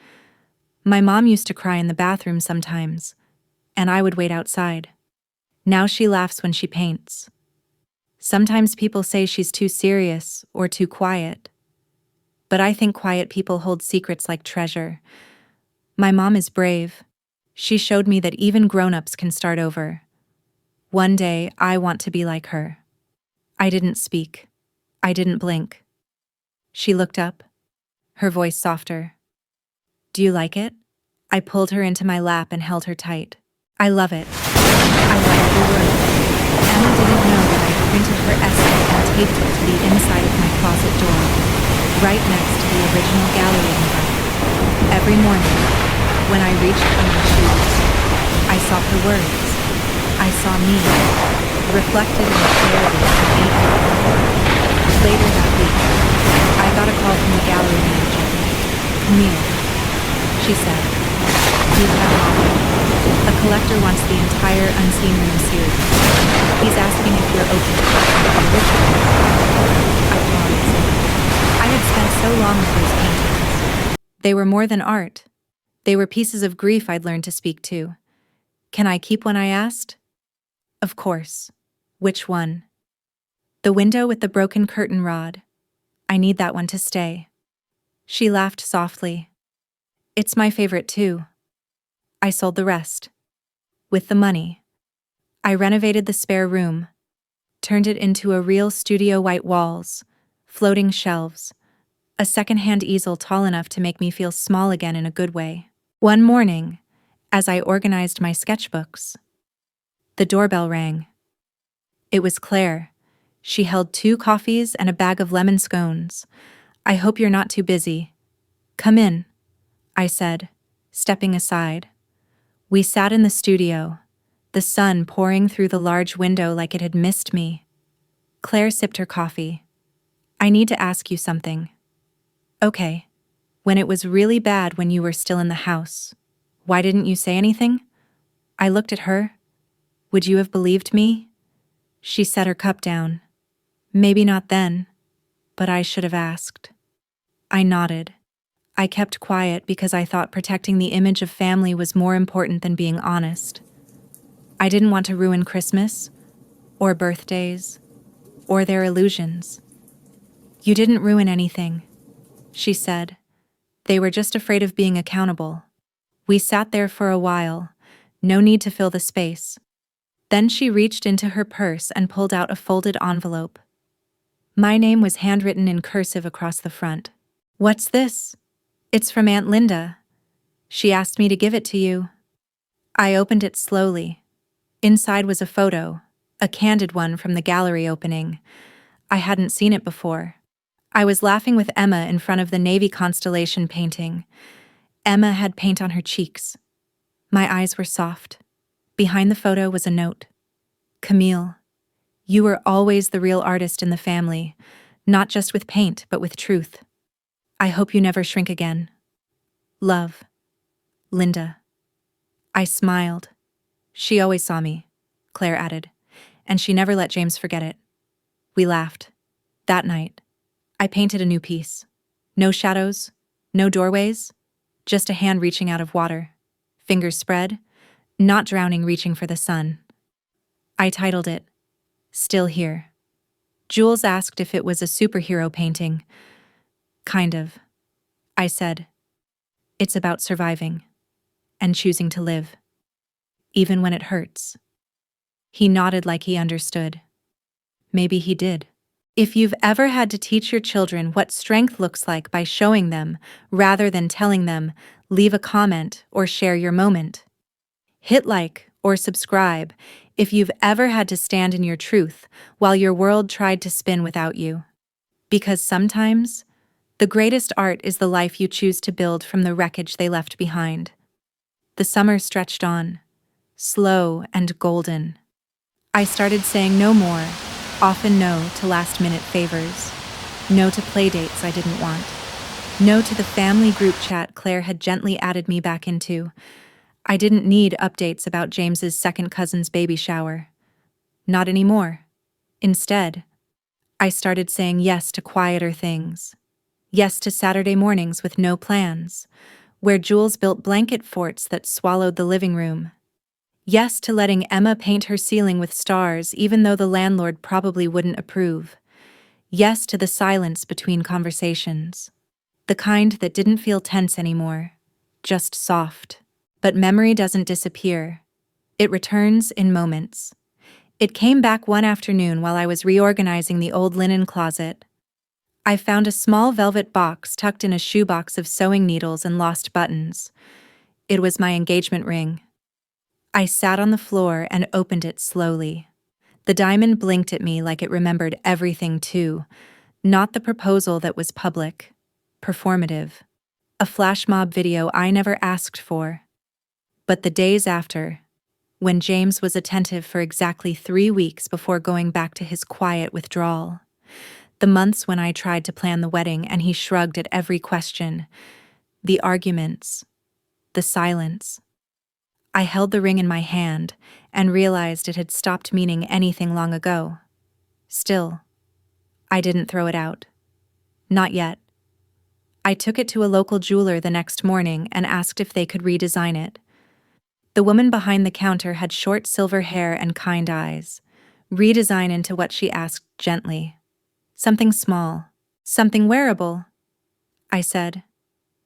My mom used to cry in the bathroom sometimes, and I would wait outside. Now she laughs when she paints. Sometimes people say she's too serious or too quiet. but I think quiet people hold secrets like treasure. My mom is brave. She showed me that even grown-ups can start over. One day, I want to be like her. I didn't speak. I didn't blink. She looked up, her voice softer. Do you like it? I pulled her into my lap and held her tight. I love it. I love every word. Emma didn't know that I printed her essay and taped it to the inside of my closet door, right next to the original gallery invite. Every morning, when I reached for my shoes, I saw her words. I saw me, reflected in the clarity of the ink. Later that week, I got a call from the gallery manager. Camille, she said, we've had an offer. A collector wants the entire Unseen Room series. He's asking if you're open to talking to the original. I paused. I had spent so long with those paintings. They were more than art. They were pieces of grief I'd learned to speak to. Can I keep one, I asked? Of course. Which one? The window with the broken curtain rod. I need that one to stay. She laughed softly. It's my favorite too. I sold the rest. With the money, I renovated the spare room, turned it into a real studio, white walls, floating shelves, a second-hand easel tall enough to make me feel small again in a good way. One morning, as I organized my sketchbooks, the doorbell rang. It was Claire. She held 2 coffees and a bag of lemon scones. I hope you're not too busy. Come in, I said, stepping aside. We sat in the studio, the sun pouring through the large window like it had missed me. Claire sipped her coffee. I need to ask you something. Okay. When it was really bad when you were still in the house, why didn't you say anything? I looked at her. Would you have believed me? She set her cup down. Maybe not then, but I should have asked. I nodded. I kept quiet because I thought protecting the image of family was more important than being honest. I didn't want to ruin Christmas, or birthdays, or their illusions. You didn't ruin anything, she said. They were just afraid of being accountable. We sat there for a while, no need to fill the space. Then she reached into her purse and pulled out a folded envelope. My name was handwritten in cursive across the front. What's this? It's from Aunt Linda. She asked me to give it to you. I opened it slowly. Inside was a photo, a candid one from the gallery opening. I hadn't seen it before. I was laughing with Emma in front of the Navy constellation painting. Emma had paint on her cheeks. My eyes were soft. Behind the photo was a note. Camille, you were always the real artist in the family, not just with paint, but with truth. I hope you never shrink again. Love. Linda. I smiled. She always saw me, Claire added, and she never let James forget it. We laughed. That night, I painted a new piece. No shadows, no doorways, just a hand reaching out of water, fingers spread, not drowning, reaching for the sun. I titled it, Still Here. Jules asked if it was a superhero painting. Kind of. I said, it's about surviving and choosing to live, even when it hurts. He nodded like he understood. Maybe he did. If you've ever had to teach your children what strength looks like by showing them rather than telling them, leave a comment or share your moment. Hit like or subscribe if you've ever had to stand in your truth while your world tried to spin without you. Because sometimes, the greatest art is the life you choose to build from the wreckage they left behind. The summer stretched on, slow and golden. I started saying no more, often no to last-minute favors, no to play dates I didn't want, no to the family group chat Claire had gently added me back into. I didn't need updates about James's second cousin's baby shower. Not anymore. Instead, I started saying yes to quieter things. Yes to Saturday mornings with no plans, where Jules built blanket forts that swallowed the living room. Yes to letting Emma paint her ceiling with stars even though the landlord probably wouldn't approve. Yes to the silence between conversations. The kind that didn't feel tense anymore, just soft. But memory doesn't disappear. It returns in moments. It came back one afternoon while I was reorganizing the old linen closet. I found a small velvet box tucked in a shoebox of sewing needles and lost buttons. It was my engagement ring. I sat on the floor and opened it slowly. The diamond blinked at me like it remembered everything too. Not the proposal that was public, performative, a flash mob video I never asked for. But the days after, when James was attentive for exactly 3 weeks before going back to his quiet withdrawal, the months when I tried to plan the wedding and he shrugged at every question, the arguments, the silence. I held the ring in my hand and realized it had stopped meaning anything long ago. Still, I didn't throw it out. Not yet. I took it to a local jeweler the next morning and asked if they could redesign it. The woman behind the counter had short silver hair and kind eyes. Redesign into what, she asked gently. Something small. Something wearable, I said.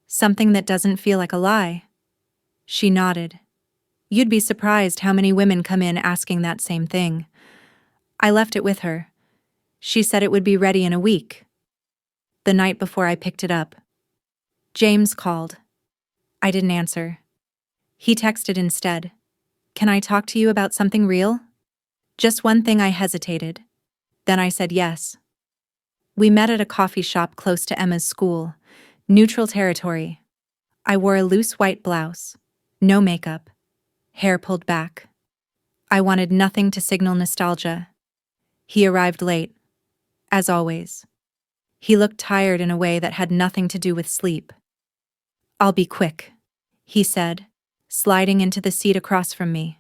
Something that doesn't feel like a lie. She nodded. You'd be surprised how many women come in asking that same thing. I left it with her. She said it would be ready in a week. The night before I picked it up, James called. I didn't answer. He texted instead. Can I talk to you about something real? Just one thing. I hesitated. Then I said yes. We met at a coffee shop close to Emma's school. Neutral territory. I wore a loose white blouse. No makeup. Hair pulled back. I wanted nothing to signal nostalgia. He arrived late. As always. He looked tired in a way that had nothing to do with sleep. I'll be quick, he said, sliding into the seat across from me.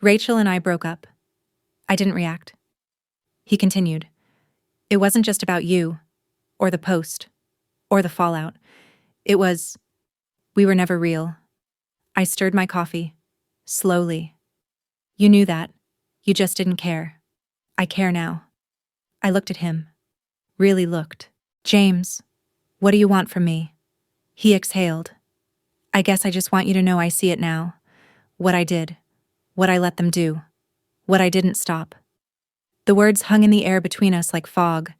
Rachel and I broke up. I didn't react. He continued. It wasn't just about you, or the post, or the fallout. We were never real. I stirred my coffee, slowly. You knew that. You just didn't care. I care now. I looked at him. Really looked. James, what do you want from me? He exhaled. I guess I just want you to know I see it now. What I did. What I let them do. What I didn't stop. The words hung in the air between us like fog.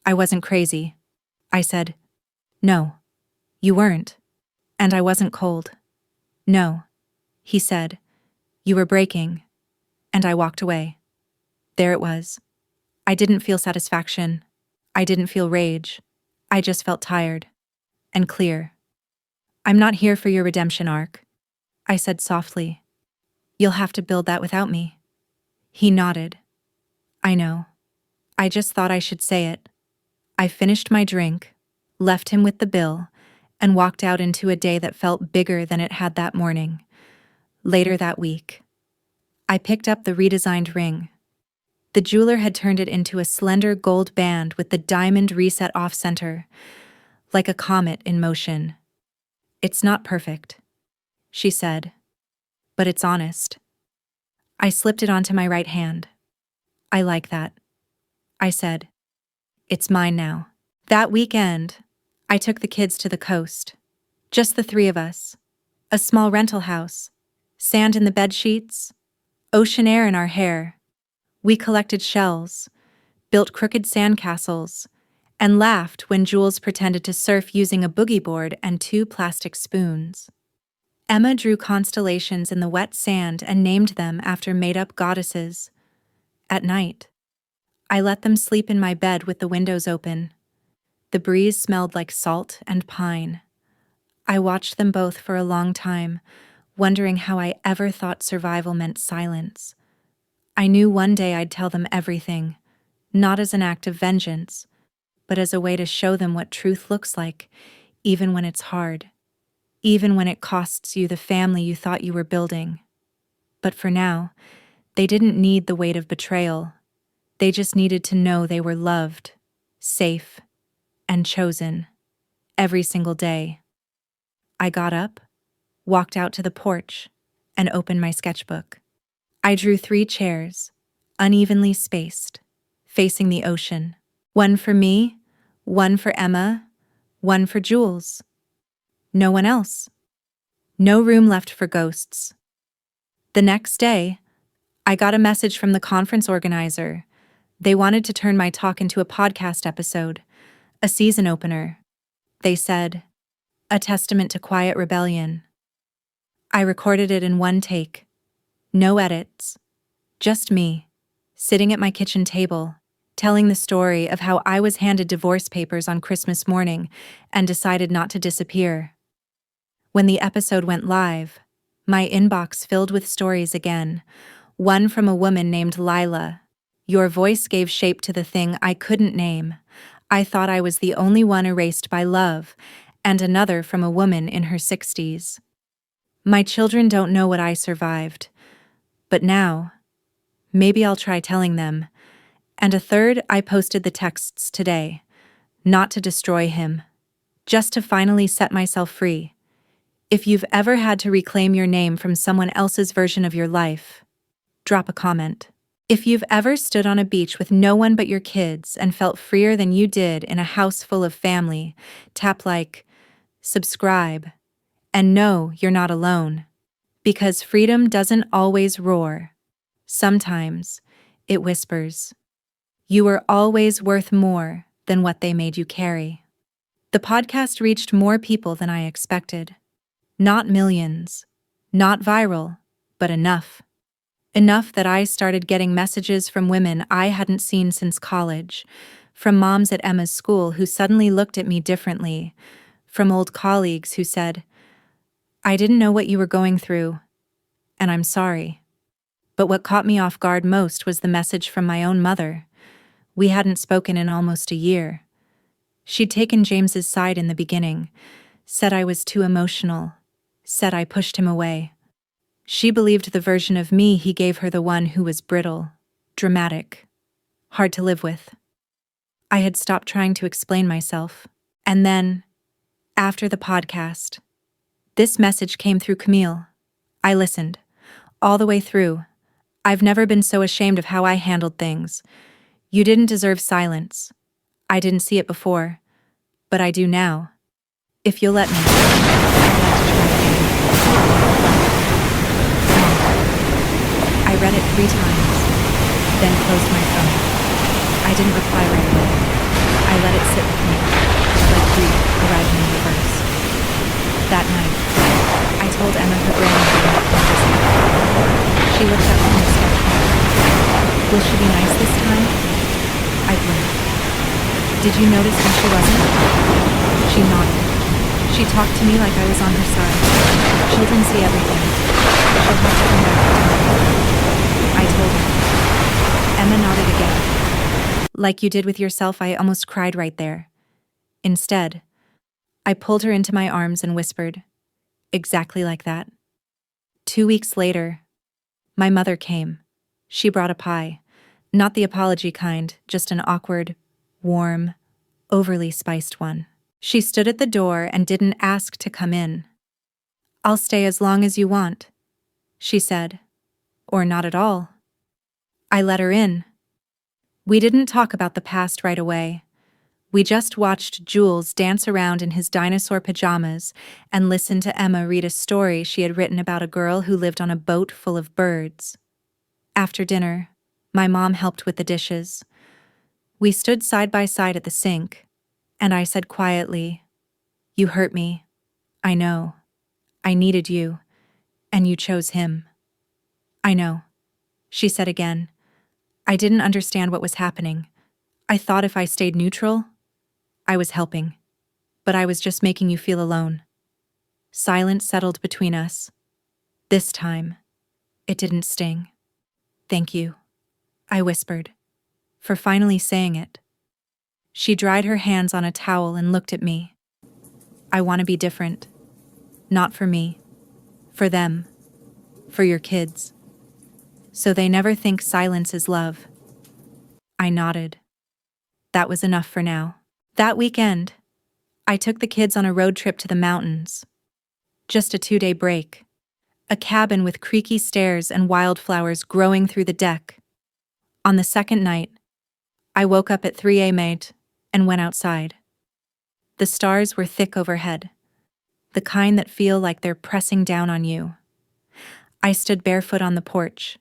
I wasn't crazy. I said, no, you weren't. And I wasn't cold. No, he said, you were breaking. And I walked away. There it was. I didn't feel satisfaction. I didn't feel rage. I just felt tired. And clear. I'm not here for your redemption arc, I said softly. You'll have to build that without me. He nodded. I know. I just thought I should say it. I finished my drink, left him with the bill, and walked out into a day that felt bigger than it had that morning. Later that week, I picked up the redesigned ring. The jeweler had turned it into a slender gold band with the diamond reset off-center, like a comet in motion. It's not perfect, she said, but it's honest. I slipped it onto my right hand. I like that, I said. It's mine now. That weekend, I took the kids to the coast. Just the 3 of us. A small rental house. Sand in the bed sheets. Ocean air in our hair. We collected shells, built crooked sandcastles, and laughed when Jules pretended to surf using a boogie board and 2 plastic spoons. Emma drew constellations in the wet sand and named them after made-up goddesses. At night, I let them sleep in my bed with the windows open. The breeze smelled like salt and pine. I watched them both for a long time, wondering how I ever thought survival meant silence. I knew one day I'd tell them everything, not as an act of vengeance, but as a way to show them what truth looks like, even when it's hard, even when it costs you the family you thought you were building. But for now, they didn't need the weight of betrayal. They just needed to know they were loved, safe, and chosen, every single day. I got up, walked out to the porch, and opened my sketchbook. I drew 3 chairs, unevenly spaced, facing the ocean. One for me, one for Emma, One for Jules. No one else. No room left for ghosts. The next day, I got a message from the conference organizer. They wanted to turn my talk into a podcast episode, a season opener. They said, a testament to quiet rebellion. I recorded it in one take. No edits. Just me, sitting at my kitchen table, telling the story of how I was handed divorce papers on Christmas morning and decided not to disappear. When the episode went live, my inbox filled with stories again, one from a woman named Lila. Your voice gave shape to the thing I couldn't name. I thought I was the only one erased by love, and another from a woman in her 60s. My children don't know what I survived, but now, maybe I'll try telling them. And a third, I posted the texts today, not to destroy him, just to finally set myself free. If you've ever had to reclaim your name from someone else's version of your life, drop a comment. If you've ever stood on a beach with no one but your kids and felt freer than you did in a house full of family, tap like, subscribe, and know you're not alone. Because freedom doesn't always roar. Sometimes it whispers. You are always worth more than what they made you carry. The podcast reached more people than I expected. Not millions, not viral, but enough. Enough that I started getting messages from women I hadn't seen since college, from moms at Emma's school who suddenly looked at me differently, from old colleagues who said, I didn't know what you were going through, and I'm sorry. But what caught me off guard most was the message from my own mother. We hadn't spoken in almost a year. She'd taken James's side in the beginning, said I was too emotional, said I pushed him away. She believed the version of me he gave her, the one who was brittle, dramatic, hard to live with. I had stopped trying to explain myself. And then, after the podcast, this message came through Camille. I listened, all the way through. I've never been so ashamed of how I handled things. You didn't deserve silence. I didn't see it before, but I do now. If you'll let me, I'd like to try again. I read it 3 times, then closed my phone. I didn't reply right away. I let it sit with me, like grief arriving in reverse. That night, I told Emma her grandmother had been busy. She looked up from the sketch. Will she be nice this time? I blinked. Did you notice when she wasn't? She nodded. She talked to me like I was on her side. Children see everything. She'll have to come back to me. I told her. Emma nodded again. Like you did with yourself, I almost cried right there. Instead, I pulled her into my arms and whispered, exactly like that. 2 weeks later, my mother came. She brought a pie. Not the apology kind, just an awkward, warm, overly spiced one. She stood at the door and didn't ask to come in. I'll stay as long as you want, she said. Or not at all. I let her in. We didn't talk about the past right away. We just watched Jules dance around in his dinosaur pajamas and listened to Emma read a story she had written about a girl who lived on a boat full of birds. After dinner, my mom helped with the dishes. We stood side by side at the sink, and I said quietly, You hurt me. I know. I needed you, and you chose him. I know, she said again. I didn't understand what was happening. I thought if I stayed neutral, I was helping, but I was just making you feel alone. Silence settled between us. This time, it didn't sting. Thank you, I whispered, for finally saying it. She dried her hands on a towel and looked at me. I want to be different. Not for me. For them. For your kids. So they never think silence is love. I nodded. That was enough for now. That weekend, I took the kids on a road trip to the mountains. Just a 2-day break. A cabin with creaky stairs and wildflowers growing through the deck. On the second night, I woke up at 3 a.m. and went outside. The stars were thick overhead, the kind that feel like they're pressing down on you. I stood barefoot on the porch,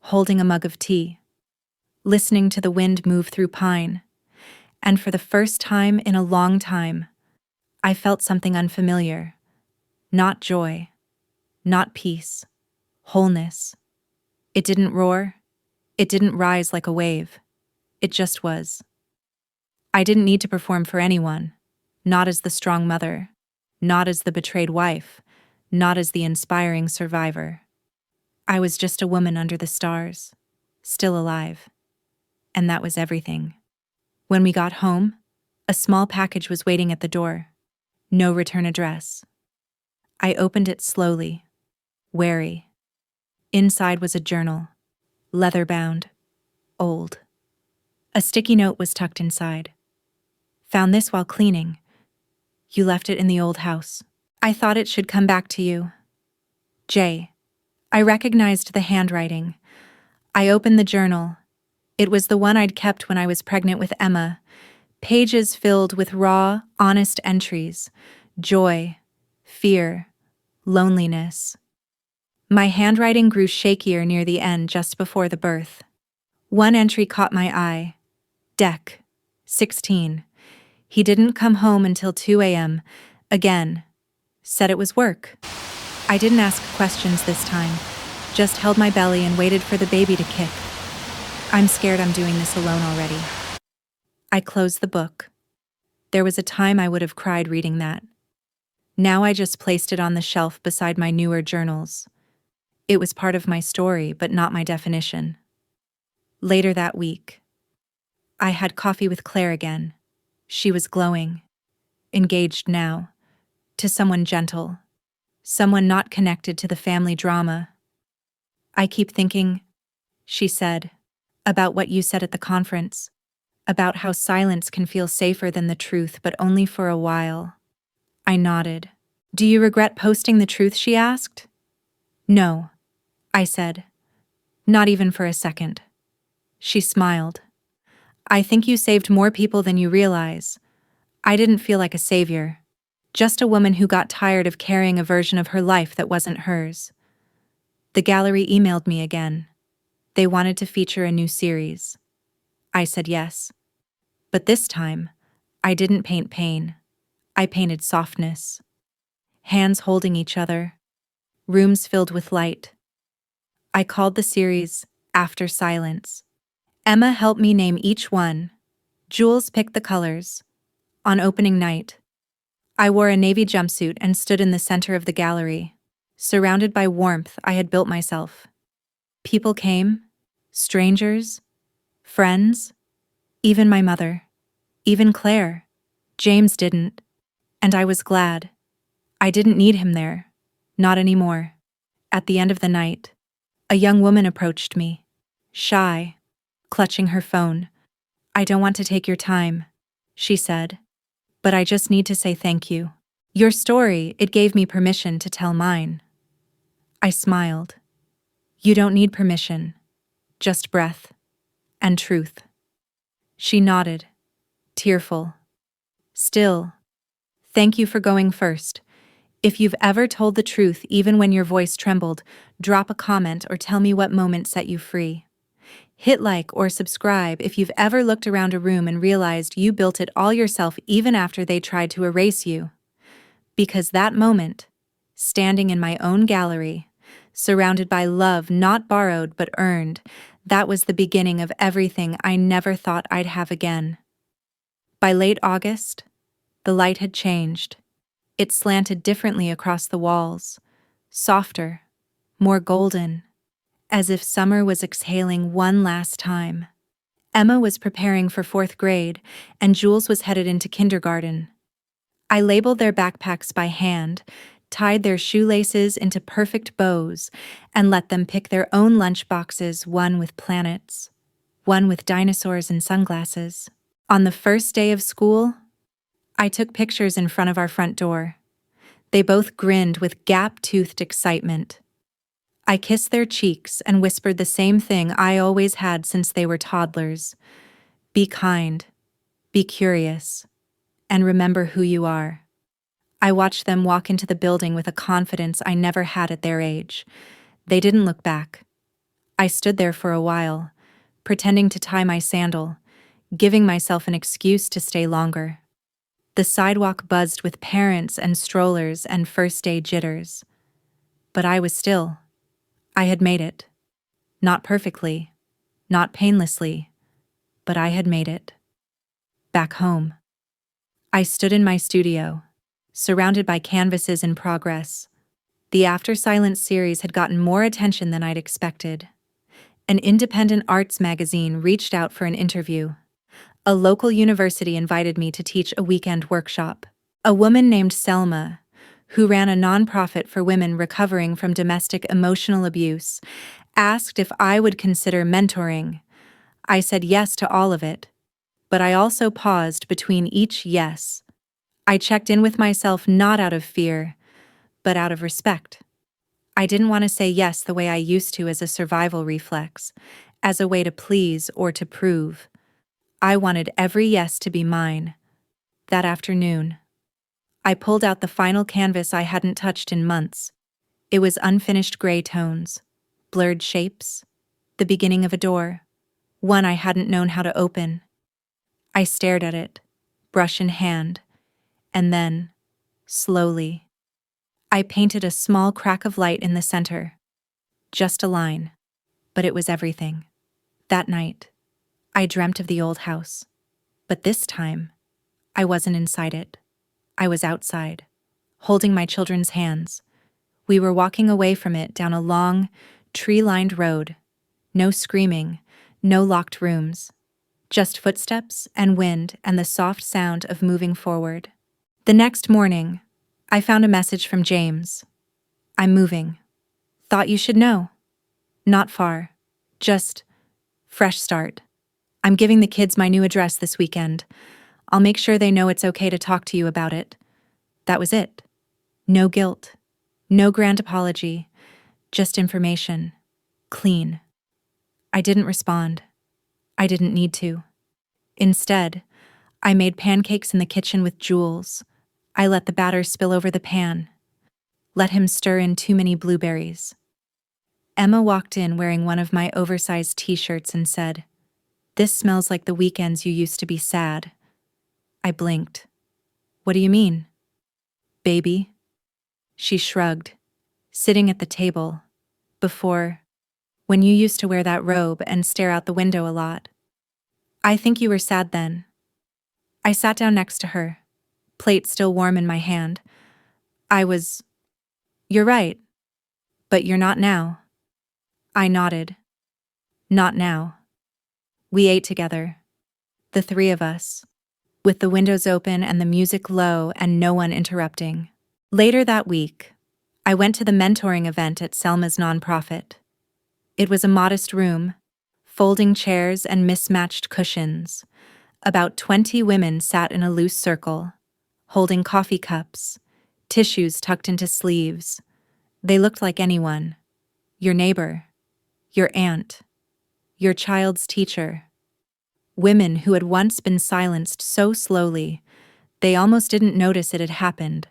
holding a mug of tea, listening to the wind move through pine, and for the first time in a long time, I felt something unfamiliar. Not joy, not peace, wholeness. It didn't roar, it didn't rise like a wave. It just was. I didn't need to perform for anyone, not as the strong mother, not as the betrayed wife, not as the inspiring survivor. I was just a woman under the stars, still alive. And that was everything. When we got home, a small package was waiting at the door. No return address. I opened it slowly, wary. Inside was a journal, leather-bound, old. A sticky note was tucked inside. Found this while cleaning. You left it in the old house. I thought it should come back to you. Jay. I recognized the handwriting. I opened the journal. It was the one I'd kept when I was pregnant with Emma. Pages filled with raw, honest entries. Joy, fear, loneliness. My handwriting grew shakier near the end just before the birth. One entry caught my eye. Deck, 16. He didn't come home until 2 a.m. Again. Said it was work. I didn't ask questions this time, just held my belly and waited for the baby to kick. I'm scared I'm doing this alone already. I closed the book. There was a time I would have cried reading that. Now I just placed it on the shelf beside my newer journals. It was part of my story, but not my definition. Later that week, I had coffee with Claire again. She was glowing, engaged now, to someone gentle, someone not connected to the family drama. I keep thinking, she said, about what you said at the conference, about how silence can feel safer than the truth, but only for a while. I nodded. Do you regret posting the truth, she asked? No, I said. Not even for a second. She smiled. I think you saved more people than you realize. I didn't feel like a savior. Just a woman who got tired of carrying a version of her life that wasn't hers. The gallery emailed me again. They wanted to feature a new series. I said yes. But this time, I didn't paint pain. I painted softness. Hands holding each other. Rooms filled with light. I called the series After Silence. Emma helped me name each one. Jules picked the colors. On opening night, I wore a navy jumpsuit and stood in the center of the gallery, surrounded by warmth I had built myself. People came, strangers, friends, even my mother, even Claire. James didn't, and I was glad. I didn't need him there, not anymore. At the end of the night, a young woman approached me, shy, clutching her phone. I don't want to take your time, she said, but I just need to say thank you. Your story, it gave me permission to tell mine. I smiled. You don't need permission, just breath and truth. She nodded, tearful. Still, thank you for going first. If you've ever told the truth even when your voice trembled, drop a comment or tell me what moment set you free. Hit like or subscribe if you've ever looked around a room and realized you built it all yourself even after they tried to erase you. Because that moment, standing in my own gallery, surrounded by love not borrowed but earned, that was the beginning of everything I never thought I'd have again. By late August, the light had changed. It slanted differently across the walls, softer, more golden, as if summer was exhaling one last time. Emma was preparing for 4th grade, and Jules was headed into kindergarten. I labeled their backpacks by hand, tied their shoelaces into perfect bows, and let them pick their own lunchboxes, one with planets, one with dinosaurs and sunglasses. On the first day of school, I took pictures in front of our front door. They both grinned with gap-toothed excitement. I kissed their cheeks and whispered the same thing I always had since they were toddlers. Be kind. Be curious. and remember who you are. I watched them walk into the building with a confidence I never had at their age. They didn't look back. I stood there for a while, pretending to tie my sandal, giving myself an excuse to stay longer. The sidewalk buzzed with parents and strollers and first-day jitters. But I was still. I had made it. Not perfectly, not painlessly, but I had made it. Back home. I stood in my studio, surrounded by canvases in progress. The After Silence series had gotten more attention than I'd expected. An independent arts magazine reached out for an interview. A local university invited me to teach a weekend workshop. A woman named Selma, who ran a nonprofit for women recovering from domestic emotional abuse, asked if I would consider mentoring. I said yes to all of it, but I also paused between each yes. I checked in with myself not out of fear, but out of respect. I didn't want to say yes the way I used to as a survival reflex, as a way to please or to prove. I wanted every yes to be mine. That afternoon, I pulled out the final canvas I hadn't touched in months. It was unfinished gray tones, blurred shapes, the beginning of a door, one I hadn't known how to open. I stared at it, brush in hand, and then, slowly, I painted a small crack of light in the center. Just a line, but it was everything. That night, I dreamt of the old house, but this time, I wasn't inside it. I was outside, holding my children's hands. We were walking away from it down a long, tree-lined road. No screaming, no locked rooms. Just footsteps and wind and the soft sound of moving forward. The next morning, I found a message from James. I'm moving. Thought you should know. Not far. Just fresh start. I'm giving the kids my new address this weekend. I'll make sure they know it's okay to talk to you about it. That was it. No guilt. No grand apology. Just information. Clean. I didn't respond. I didn't need to. Instead, I made pancakes in the kitchen with Jules. I let the batter spill over the pan. Let him stir in too many blueberries. Emma walked in wearing one of my oversized t-shirts and said, "This smells like the weekends you used to be sad." I blinked. "What do you mean?" "Baby." She shrugged, sitting at the table. "Before, when you used to wear that robe and stare out the window a lot. I think you were sad then." I sat down next to her, plate still warm in my hand. You're right. But you're not now." I nodded. Not now. We ate together. The three of us, with the windows open and the music low and no one interrupting. Later that week, I went to the mentoring event at Selma's nonprofit. It was a modest room, folding chairs and mismatched cushions. About 20 women sat in a loose circle, holding coffee cups, tissues tucked into sleeves. They looked like anyone. Your neighbor, your aunt, your child's teacher. Women who had once been silenced so slowly, they almost didn't notice it had happened.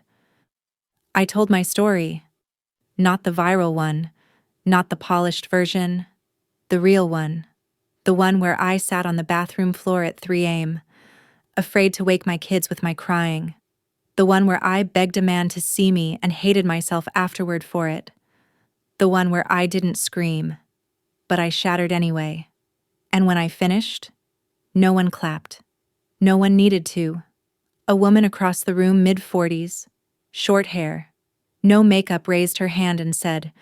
I told my story. Not the viral one, not the polished version, the real one. The one where I sat on the bathroom floor at 3 a.m., afraid to wake my kids with my crying. The one where I begged a man to see me and hated myself afterward for it. The one where I didn't scream, but I shattered anyway. And when I finished, no one clapped. No one needed to. A woman across the room, mid-40s, short hair, no makeup, raised her hand and said,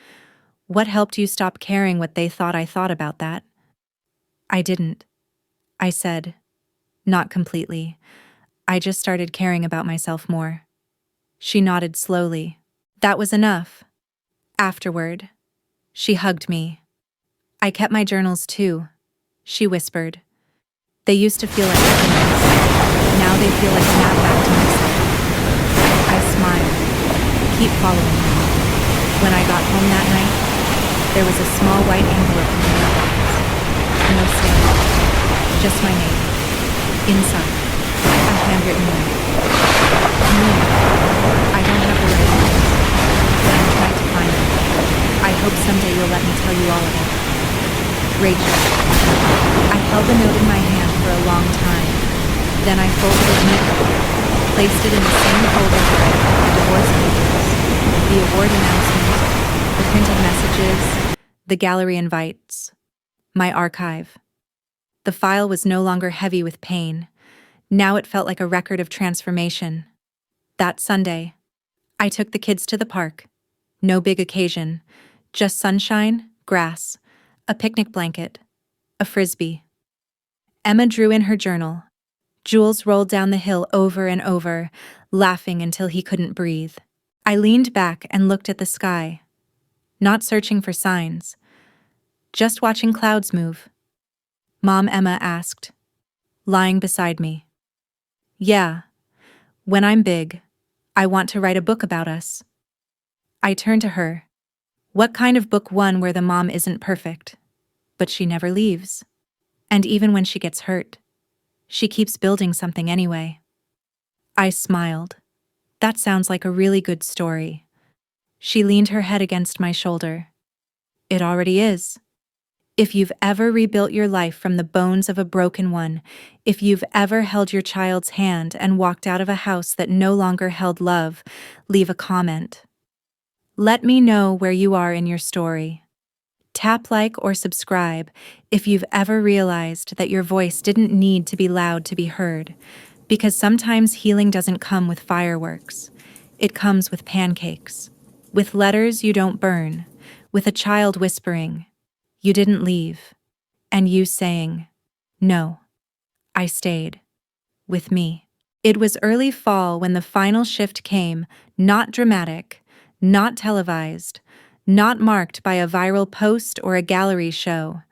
"What helped you stop caring what they thought I thought about that?" I didn't. I said, "Not completely. I just started caring about myself more." She nodded slowly. That was enough. Afterward, she hugged me. "I kept my journals too," she whispered. "They used to feel like happiness. Now they feel like a map back to myself." I smiled. "Keep following me." When I got home that night, there was a small white envelope in my mailbox. No stamp, just my name. Inside, a handwritten handwritten note. Me. I don't have the right words, but I'm trying to find it. I hope someday you'll let me tell you all of it. Rachel. I held the note in my hand for a long time. Then I folded it neatly, placed it in the same folder where I put the divorce papers, the award announcement, the printed messages, the gallery invites, my archive. The file was no longer heavy with pain. Now it felt like a record of transformation. That Sunday, I took the kids to the park. No big occasion, just sunshine, grass, a picnic blanket, a frisbee. Emma drew in her journal. Jules rolled down the hill over and over, laughing until he couldn't breathe. I leaned back and looked at the sky, not searching for signs, just watching clouds move. Mom, Emma asked, lying beside me. Yeah, when I'm big, I want to write a book about us. I turned to her. What kind of book? One where the mom isn't perfect, but she never leaves. And even when she gets hurt, she keeps building something anyway. I smiled. That sounds like a really good story. She leaned her head against my shoulder. It already is. If you've ever rebuilt your life from the bones of a broken one, if you've ever held your child's hand and walked out of a house that no longer held love, leave a comment. Let me know where you are in your story. Tap like or subscribe if you've ever realized that your voice didn't need to be loud to be heard, because sometimes healing doesn't come with fireworks. It comes with pancakes, with letters you don't burn, with a child whispering, "You didn't leave," and you saying, "No, I stayed," with me. It was early fall when the final shift came, not dramatic, not televised, not marked by a viral post or a gallery show.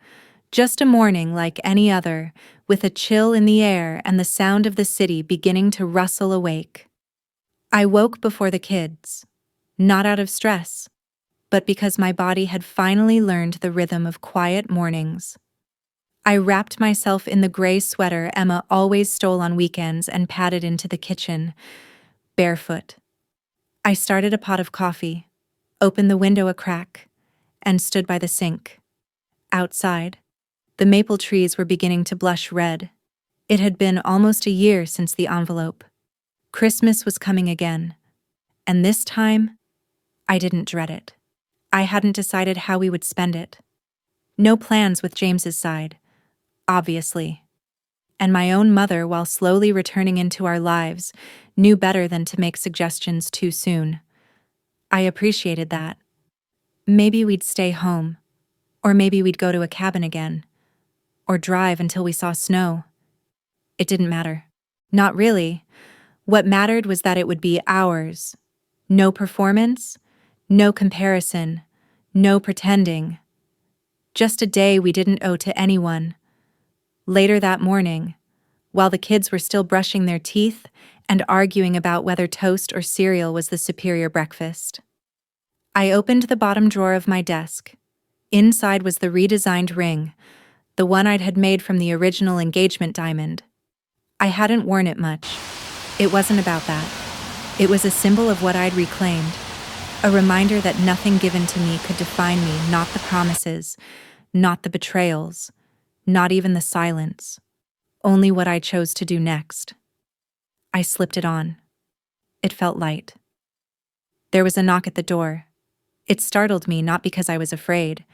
Just a morning like any other, with a chill in the air and the sound of the city beginning to rustle awake. I woke before the kids, not out of stress, but because my body had finally learned the rhythm of quiet mornings. I wrapped myself in the gray sweater Emma always stole on weekends and padded into the kitchen, barefoot. I started a pot of coffee, opened the window a crack, and stood by the sink. Outside, the maple trees were beginning to blush red. It had been almost a year since the envelope. Christmas was coming again, and this time, I didn't dread it. I hadn't decided how we would spend it. No plans with James's side, obviously. And my own mother, while slowly returning into our lives, knew better than to make suggestions too soon. I appreciated that. Maybe we'd stay home, or maybe we'd go to a cabin again, or drive until we saw snow. It didn't matter. Not really. What mattered was that it would be ours. No performance, no comparison, no pretending. Just a day we didn't owe to anyone. Later that morning, while the kids were still brushing their teeth and arguing about whether toast or cereal was the superior breakfast, I opened the bottom drawer of my desk. Inside was the redesigned ring, the one I'd had made from the original engagement diamond. I hadn't worn it much. It wasn't about that. It was a symbol of what I'd reclaimed, a reminder that nothing given to me could define me, not the promises, not the betrayals, not even the silence, only what I chose to do next. I slipped it on. It felt light. There was a knock at the door. It startled me not because I was afraid,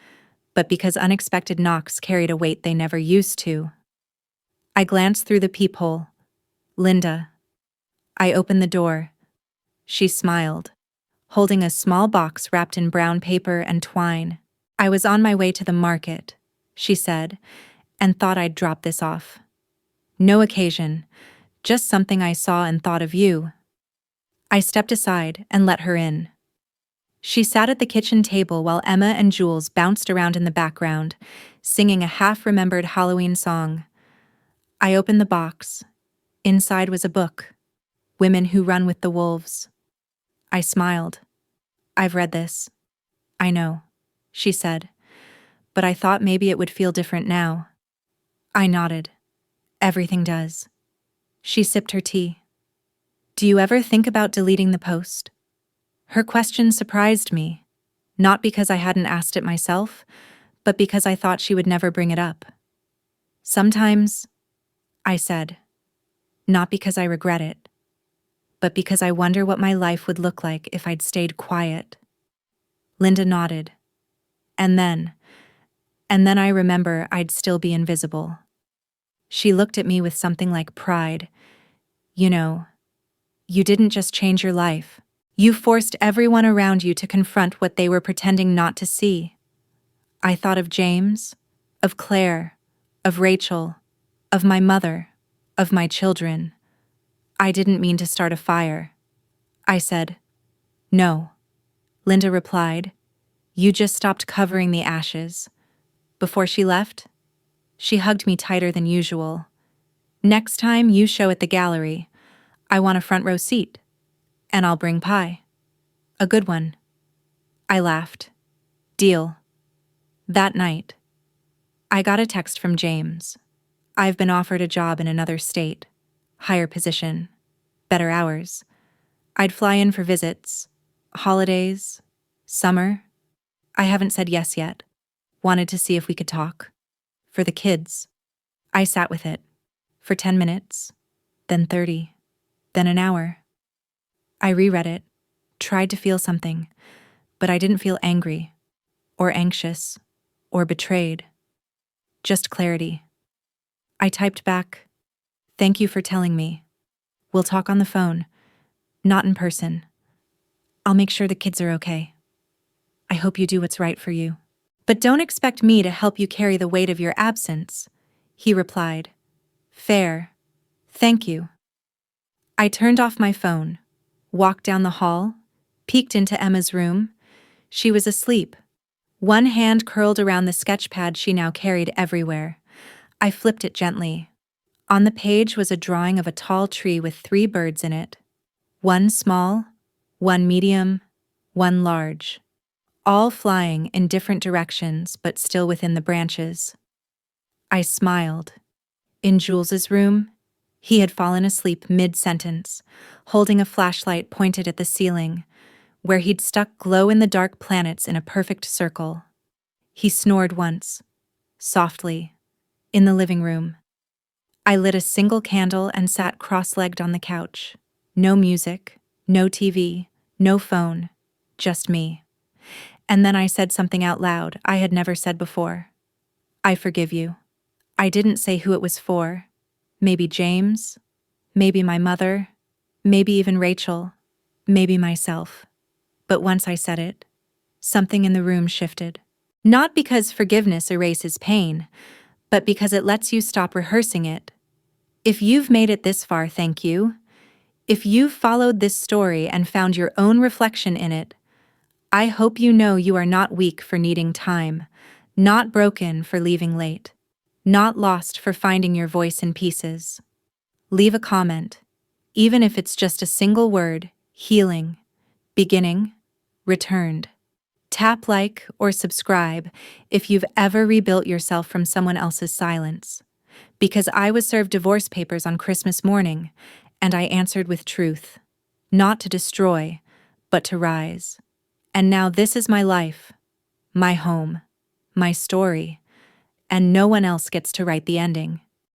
but because unexpected knocks carried a weight they never used to. I glanced through the peephole. Linda. I opened the door. She smiled, holding a small box wrapped in brown paper and twine. "I was on my way to the market," she said, "and thought I'd drop this off. No occasion, just something I saw and thought of you." I stepped aside and let her in. She sat at the kitchen table while Emma and Jules bounced around in the background, singing a half-remembered Halloween song. I opened the box. Inside was a book, Women Who Run with the Wolves. I smiled. "I've read this." "I know," she said, "but I thought maybe it would feel different now." I nodded. "Everything does." She sipped her tea. Do you ever think about deleting the post? Her question surprised me, not because I hadn't asked it myself, but because I thought she would never bring it up. Sometimes, I said, not because I regret it, but because I wonder what my life would look like if I'd stayed quiet. Linda nodded. And then I remember I'd still be invisible. She looked at me with something like pride. You know, you didn't just change your life. You forced everyone around you to confront what they were pretending not to see. I thought of James, of Claire, of Rachel, of my mother, of my children. I didn't mean to start a fire. I said, "No." Linda replied, "You just stopped covering the ashes." Before she left, she hugged me tighter than usual. "Next time you show at the gallery, I want a front row seat, and I'll bring pie. A good one." I laughed. Deal. That night, I got a text from James. "I've been offered a job in another state. Higher position. Better hours. I'd fly in for visits. Holidays. Summer. I haven't said yes yet. Wanted to see if we could talk. For the kids." I sat with it. For 10 minutes. Then 30. Then an hour. I reread it. Tried to feel something. But I didn't feel angry. Or anxious. Or betrayed. Just clarity. I typed back, "Thank you for telling me. We'll talk on the phone. Not in person. I'll make sure the kids are okay. I hope you do what's right for you. But don't expect me to help you carry the weight of your absence," he replied. "Fair. Thank you." I turned off my phone, walked down the hall, peeked into Emma's room. She was asleep, one hand curled around the sketch pad she now carried everywhere. I flipped it gently. On the page was a drawing of a tall tree with 3 birds in it. One small, one medium, one large. All flying in different directions but still within the branches. I smiled. In Jules's room, he had fallen asleep mid-sentence, holding a flashlight pointed at the ceiling, where he'd stuck glow-in-the-dark planets in a perfect circle. He snored once, softly, in the living room. I lit a single candle and sat cross-legged on the couch. No music, no TV, no phone, just me. And then I said something out loud I had never said before. "I forgive you." I didn't say who it was for. Maybe James, maybe my mother, maybe even Rachel, maybe myself. But once I said it, something in the room shifted. Not because forgiveness erases pain, but because it lets you stop rehearsing it. If you've made it this far, thank you. If you've followed this story and found your own reflection in it, I hope you know you are not weak for needing time, not broken for leaving late, not lost for finding your voice in pieces. Leave a comment, even if it's just a single word: healing, beginning, returned. Tap like or subscribe if you've ever rebuilt yourself from someone else's silence. Because I was served divorce papers on Christmas morning, and I answered with truth. Not to destroy, but to rise. And now this is my life, my home, my story, and no one else gets to write the ending.